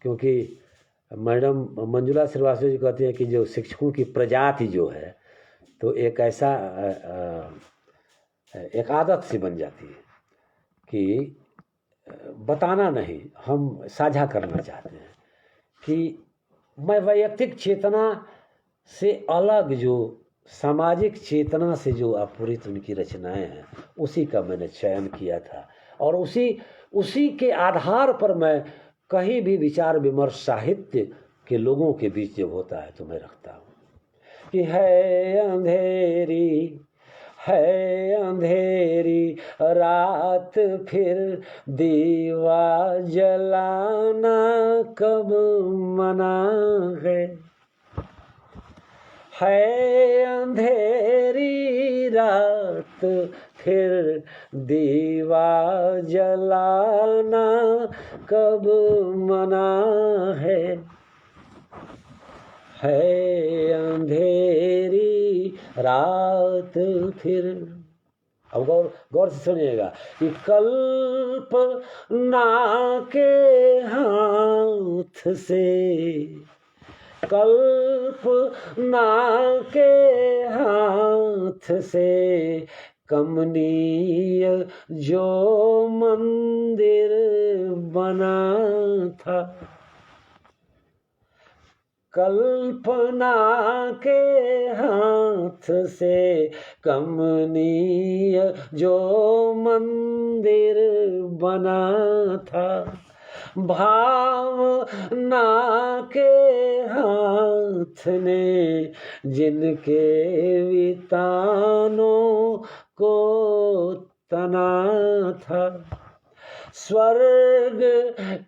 क्योंकि मैडम मंजुला श्रीवास्तव जी कहती हैं कि जो शिक्षकों की प्रजाति जो है, तो एक ऐसा एक आदत सी बन जाती है कि बताना नहीं, हम साझा करना चाहते हैं कि मैं वैयक्तिक चेतना से अलग जो सामाजिक चेतना से जो आपूरित उनकी रचनाएं हैं, उसी का मैंने चयन किया था, और उसी के आधार पर मैं कहीं भी विचार विमर्श साहित्य के लोगों के बीच जब होता है तो मैं रखता हूँ कि है अंधेरी रात, फिर दीवा जलाना कब मना है अंधेरी रात, फिर दीवा जलाना कब मना है अंधेरी रात फिर। अब गौर से सुनिएगा कि कल्पना के हाथ से, कल्पना के हाथ से कमनीय जो मंदिर बना था, कल्पना के हाथ से कमनीय जो मंदिर बना था, भावना के हाथ ने जिनके वितानों को तना था, स्वर्ग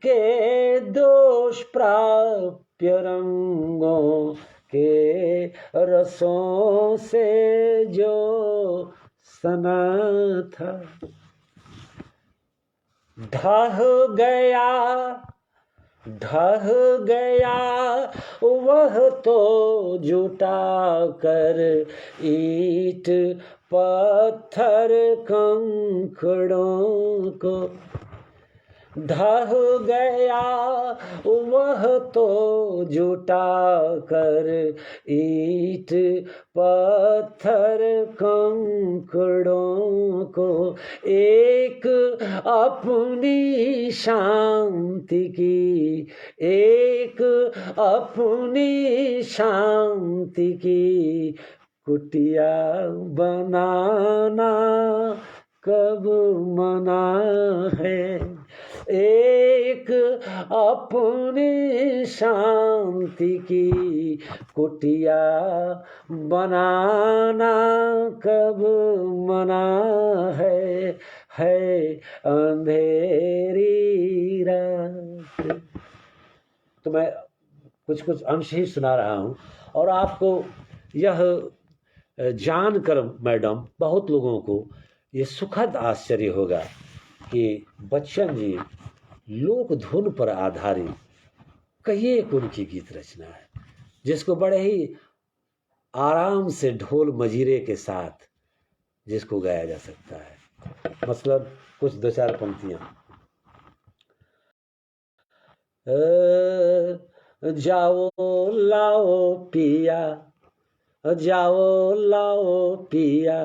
के दोष प्राप्य रंगों के रसों से जो सना था, ढह गया वह तो जुटा कर ईंट पत्थर कंकड़ों को, ढह गया वह तो जुटा कर ईंट पत्थर कंकड़ों को, एक अपनी शांति की, एक अपनी शांति की कुटिया बनाना कब मना है, एक अपनी शांति की कुटिया बनाना कब मना है अंधेरी रात। तो मैं कुछ अंश ही सुना रहा हूँ और आपको यह जानकर मैडम बहुत लोगों को ये सुखद आश्चर्य होगा कि बच्चन जी लोक धुन पर आधारित कई एक उनकी गीत रचना है, जिसको बड़े ही आराम से ढोल मजीरे के साथ जिसको गाया जा सकता है। मतलब कुछ दो चार पंक्तियां। जाओ लाओ पिया, जाओ लाओ पिया,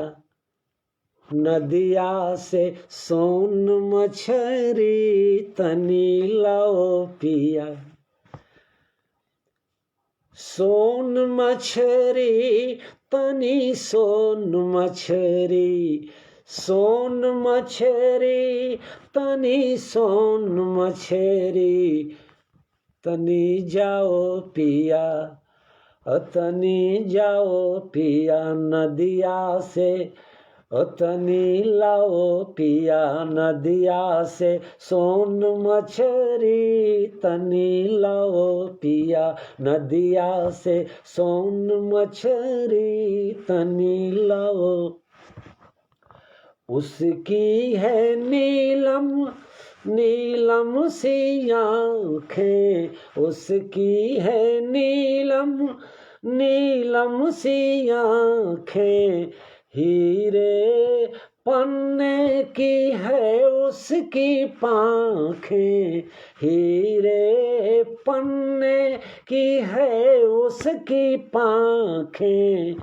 नदिया से सोन मछरी तनी लाओ पिया, सोन मछरी तनी सोन मछरी, सोन मछरी तनी सोन मछरी, तनी जाओ पिया, तनी जाओ पिया नदिया से, तनी लाओ पिया नदिया से सोन मछरी, तनी लाओ पिया नदिया से सोन मछरी, तनी लाओ। उसकी है नीलम नीलम सी आँखें, उसकी है नीलम नीलम सी आँखें, हीरे पन्ने की है उसकी पाँखें, हीरे पन्ने की है उसकी पाँखें,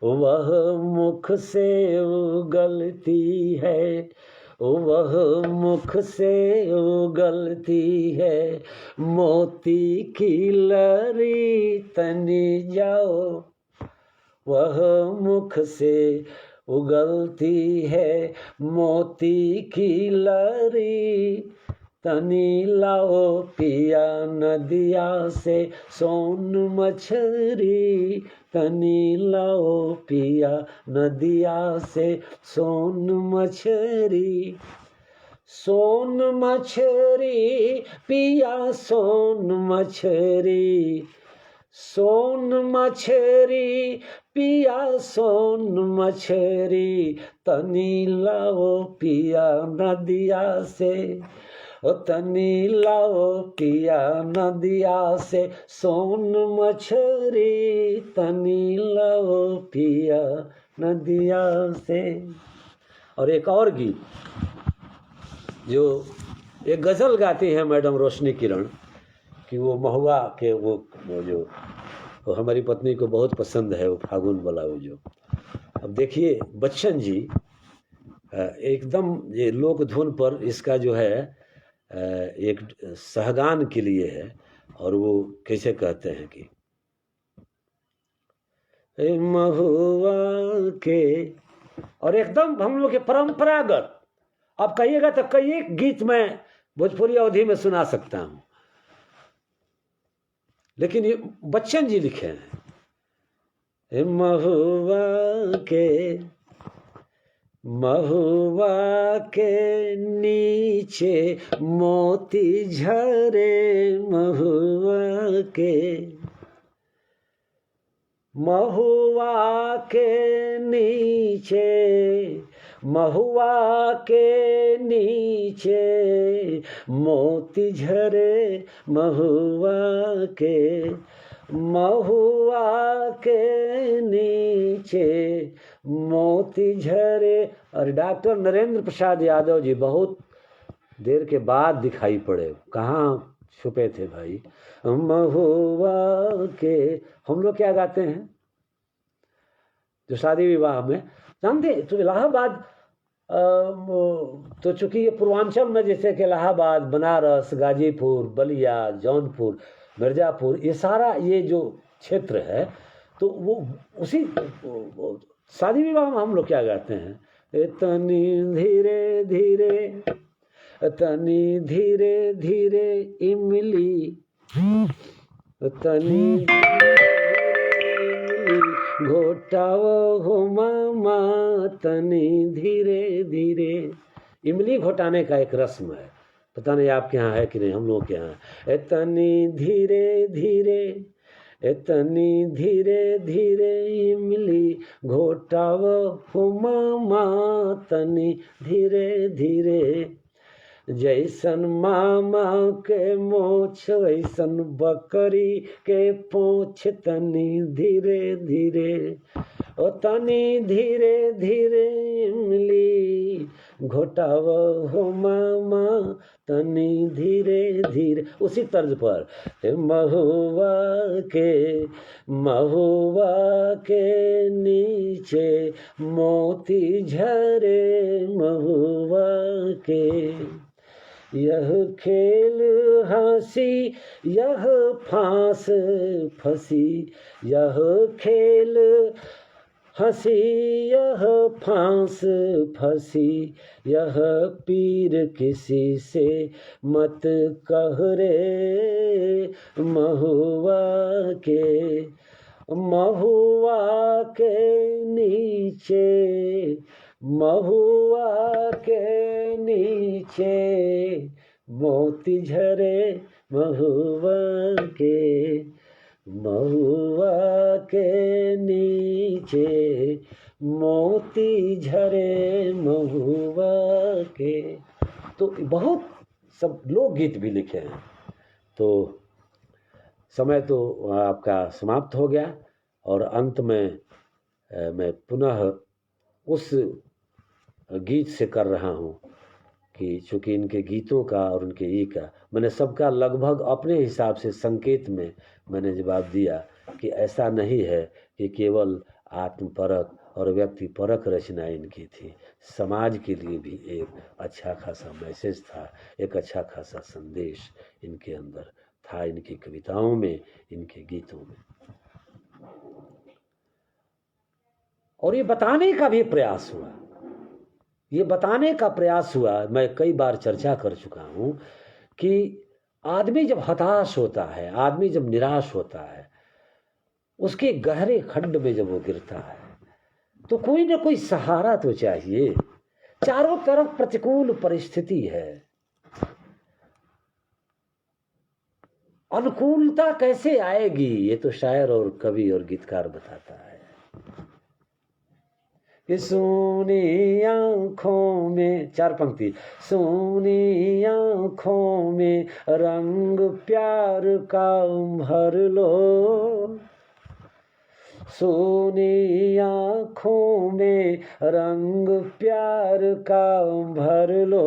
वह मुख से उगलती है, वह मुख से उगलती है, मोती की लरी तनी जाओ, वह मुख से उगलती है मोती की लरी, तनी लाओ पिया नदिया से सोन मछरी, तनी लाओ पिया नदिया से सोन मछरी, सोन मछरी पिया सोन मछरी, सोन मछरी पिया सोन मछरी, तनी लाओ पिया नदिया से, तनी लाओ पिया नदिया से सोन मछरी, तनी लाओ पिया नदिया से। और एक और गीत जो एक गज़ल गाती है मैडम रोशनी किरण, कि वो महुआ के वो जो वो हमारी पत्नी को बहुत पसंद है, वो फागुन वाला वो जो। अब देखिए बच्चन जी एकदम ये लोक धुन पर इसका जो है एक सहगान के लिए है, और वो कैसे कहते हैं कि महुआ के, और एकदम हम लोग के परंपरागत, आप कहिएगा तो कई एक गीत में भोजपुरी अवधि में सुना सकता हूं, लेकिन ये बच्चन जी लिखे हैं। महुआ के नीचे मोती झरे, महुआ के नीचे, महुआ के नीचे मोती झरे, महुआ के नीचे मोती झरे। और डॉक्टर नरेंद्र प्रसाद यादव जी बहुत देर के बाद दिखाई पड़े, कहाँ छुपे थे भाई। महुआ के, हम लोग क्या गाते हैं जो शादी विवाह में, जानते तो इलाहाबाद, तो चूंकि ये पूर्वांचल में जैसे कि इलाहाबाद, बनारस, गाजीपुर, बलिया, जौनपुर, मिर्जापुर, ये सारा ये जो क्षेत्र है, तो वो उसी शादी विवाह में हम लोग क्या गाते हैं, इतनी धीरे धीरे, तनी धीरे धीरे इमली, तनी घोटाव हो मामा, तनी धीरे धीरे। इमली घोटाने का एक रस्म है, पता नहीं आपके यहाँ है कि नहीं, हम लोग के यहाँ है। तनी धीरे धीरे, तनी धीरे धीरे इमली घोटाव हो मामा, तनी धीरे धीरे। जैसन मामा के मोछ वैसन बकरी के पोछ, तनी धीरे धीरे, ओ तनी धीरे धीरे इमली घोटाव हो मामा, तनी धीरे धीरे। उसी तर्ज पर महुआ के नीचे मोती झरे, महुआ के। यह खेल हंसी यह फांस फंसी, यह खेल हंसी यह फांस फंसी, यह पीर किसी से मत कह रे, महुआ के नीचे, महुआ के नीचे मोती झरे, महुआ के नीचे मोती झरे, महुआ के। तो बहुत सब लोकगीत भी लिखे हैं। तो समय तो आपका समाप्त हो गया, और अंत में मैं पुनः उस गीत से कर रहा हूँ कि चूँकि इनके गीतों का और उनके ये का मैंने सबका लगभग अपने हिसाब से संकेत में मैंने जवाब दिया कि ऐसा नहीं है कि केवल आत्मपरक और व्यक्तिपरक रचना इनकी थी, समाज के लिए भी एक अच्छा खासा मैसेज था, एक अच्छा खासा संदेश इनके अंदर था, इनकी कविताओं में, इनके गीतों में। और ये बताने का भी प्रयास हुआ, मैं कई बार चर्चा कर चुका हूं कि आदमी जब हताश होता है, आदमी जब निराश होता है, उसके गहरे खड्ड में जब वो गिरता है, तो कोई ना कोई सहारा तो चाहिए। चारों तरफ प्रतिकूल परिस्थिति है, अनुकूलता कैसे आएगी, ये तो शायर और कवि और गीतकार बताता है। कि सोनी आँखों में, चार पंक्ति, सोनी आँखों में रंग प्यार का भर लो, सोनी आँखों में रंग प्यार का भर लो,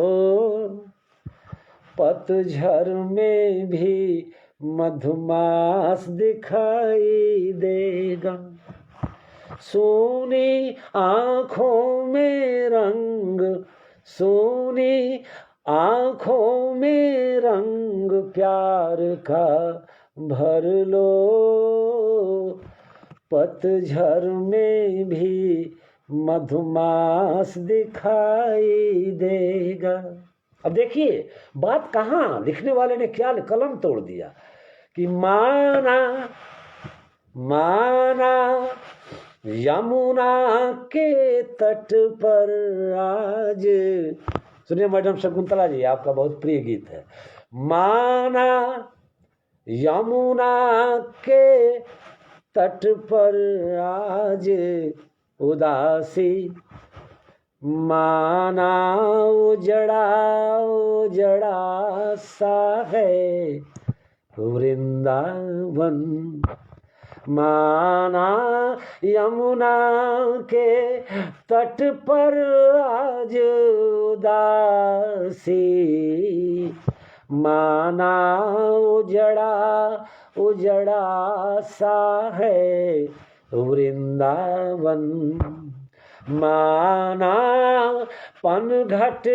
पतझड़ में भी मधुमास दिखाई देगा, सोनी आँखों में रंग, सोनी आँखों में रंग प्यार का भर लो, पतझर में भी मधुमास दिखाई देगा। अब देखिए बात कहाँ, लिखने वाले ने क्या कलम तोड़ दिया कि माना माना यमुना के तट पर आज, सुनिए मैडम शकुंतला जी, आपका बहुत प्रिय गीत है। माना यमुना के तट पर आज उदासी, माना उजड़ा उजड़ा सा है वृंदावन, माना यमुना के तट पर आज उदासी, माना उजड़ा उजड़ा सा है वृंदावन, माना पनघट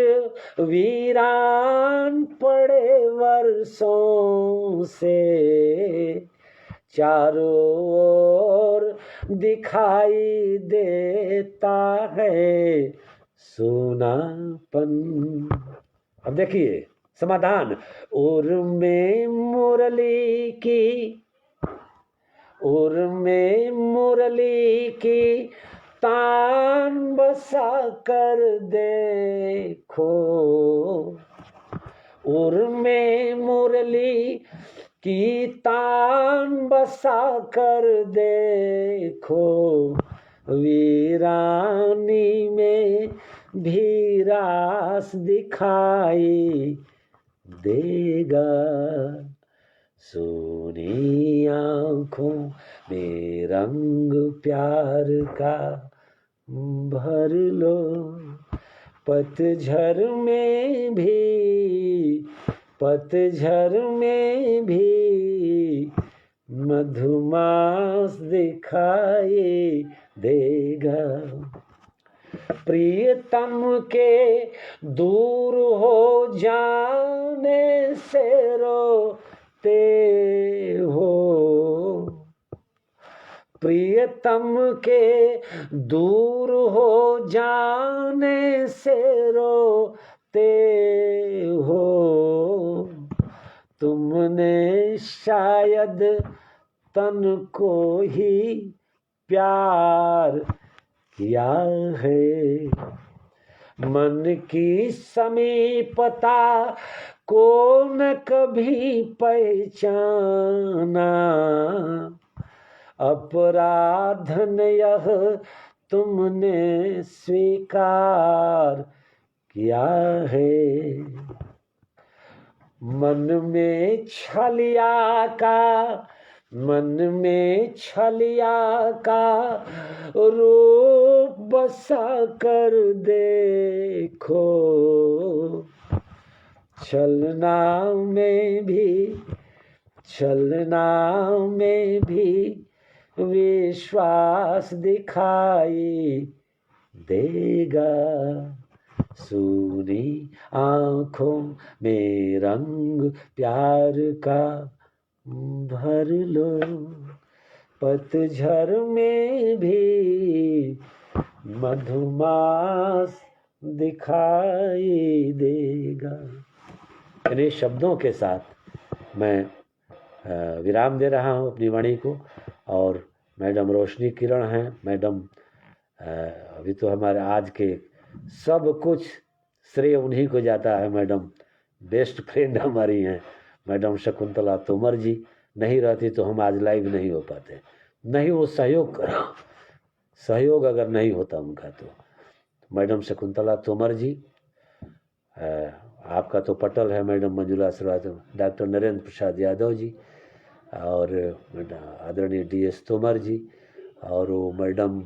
वीरान पड़े वर्षों से, चारों ओर दिखाई देता है सूनापन। अब देखिए समाधान, उर में मुरली की, उर में मुरली की तान बसा कर देखो, उर में मुरली की तान बसा कर देखो, वीरानी में भी रास दिखाई देगा, सोनी आँखों में रंग प्यार का भर लो, पतझर में भी, पतझर में भी मधुमास दिखाई देगा, प्रियतम के दूर हो जाने से रोते हो, प्रियतम के दूर हो जाने से रोते हो, तुमने शायद तन को ही प्यार किया है, मन की समीपता को न कभी पहचाना, अपराधन यह तुमने स्वीकार किया है, मन में छलिया का, मन में छलिया का रूप बसा कर देखो, छलना में भी, छलना में भी विश्वास दिखाई देगा, सूनी आँखों में रंग प्यार का भर लो, पतझर में भी मधुमास दिखाई देगा। इन्हीं शब्दों के साथ मैं विराम दे रहा हूँ अपनी वाणी को। और मैडम रोशनी किरण हैं, मैडम अभी तो हमारे आज के सब कुछ श्रेय उन्हीं को जाता है। मैडम बेस्ट फ्रेंड हमारी हैं, मैडम शकुंतला तोमर जी। नहीं रहती तो हम आज लाइव नहीं हो पाते, नहीं वो सहयोग अगर नहीं होता उनका तो। मैडम शकुंतला तोमर जी, आपका तो पटल है मैडम मंजुला श्रीवास्तव, डॉक्टर नरेंद्र प्रसाद यादव जी, और आदरणीय DS तोमर जी, और वो मैडम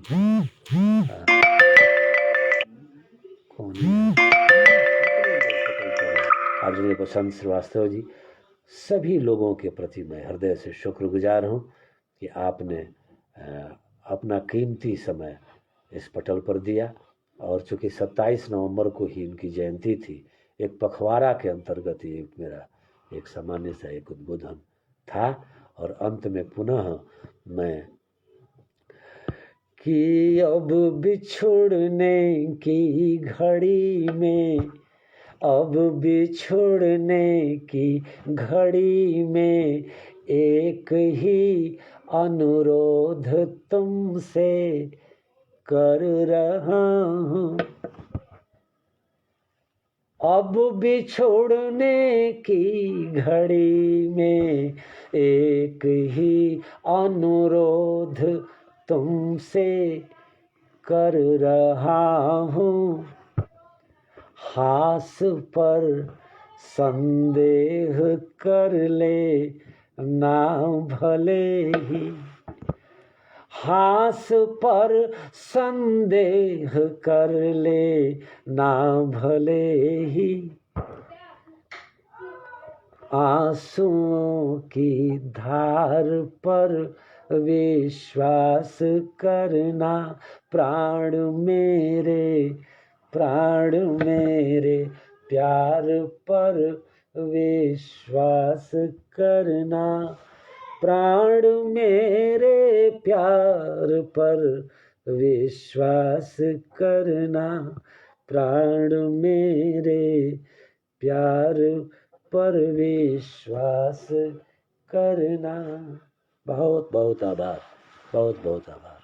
आदरणीय बसंत श्रीवास्तव जी, सभी लोगों के प्रति मैं हृदय से शुक्रगुजार हूँ कि आपने अपना कीमती समय इस पटल पर दिया। और चूँकि 27 नवंबर को ही इनकी जयंती थी, एक पखवाड़ा के अंतर्गत ही मेरा एक सामान्य सा एक उद्बोधन था। और अंत में पुनः मैं कि अब बिछुड़ने की घड़ी में, अब बिछुड़ने की घड़ी में एक ही अनुरोध तुमसे कर रहा हूँ। अब बिछोड़ने की घड़ी में एक ही अनुरोध तुमसे कर रहा हूँ। हास पर संदेह कर ले ना भले ही, हास पर संदेह कर ले ना भले ही, आंसुओं की धार पर विश्वास करना प्राण मेरे, प्राण मेरे प्यार पर विश्वास करना, प्राण मेरे प्यार पर विश्वास करना, प्राण मेरे प्यार पर विश्वास करना। बहुत बहुत आभार, बहुत बहुत आभार।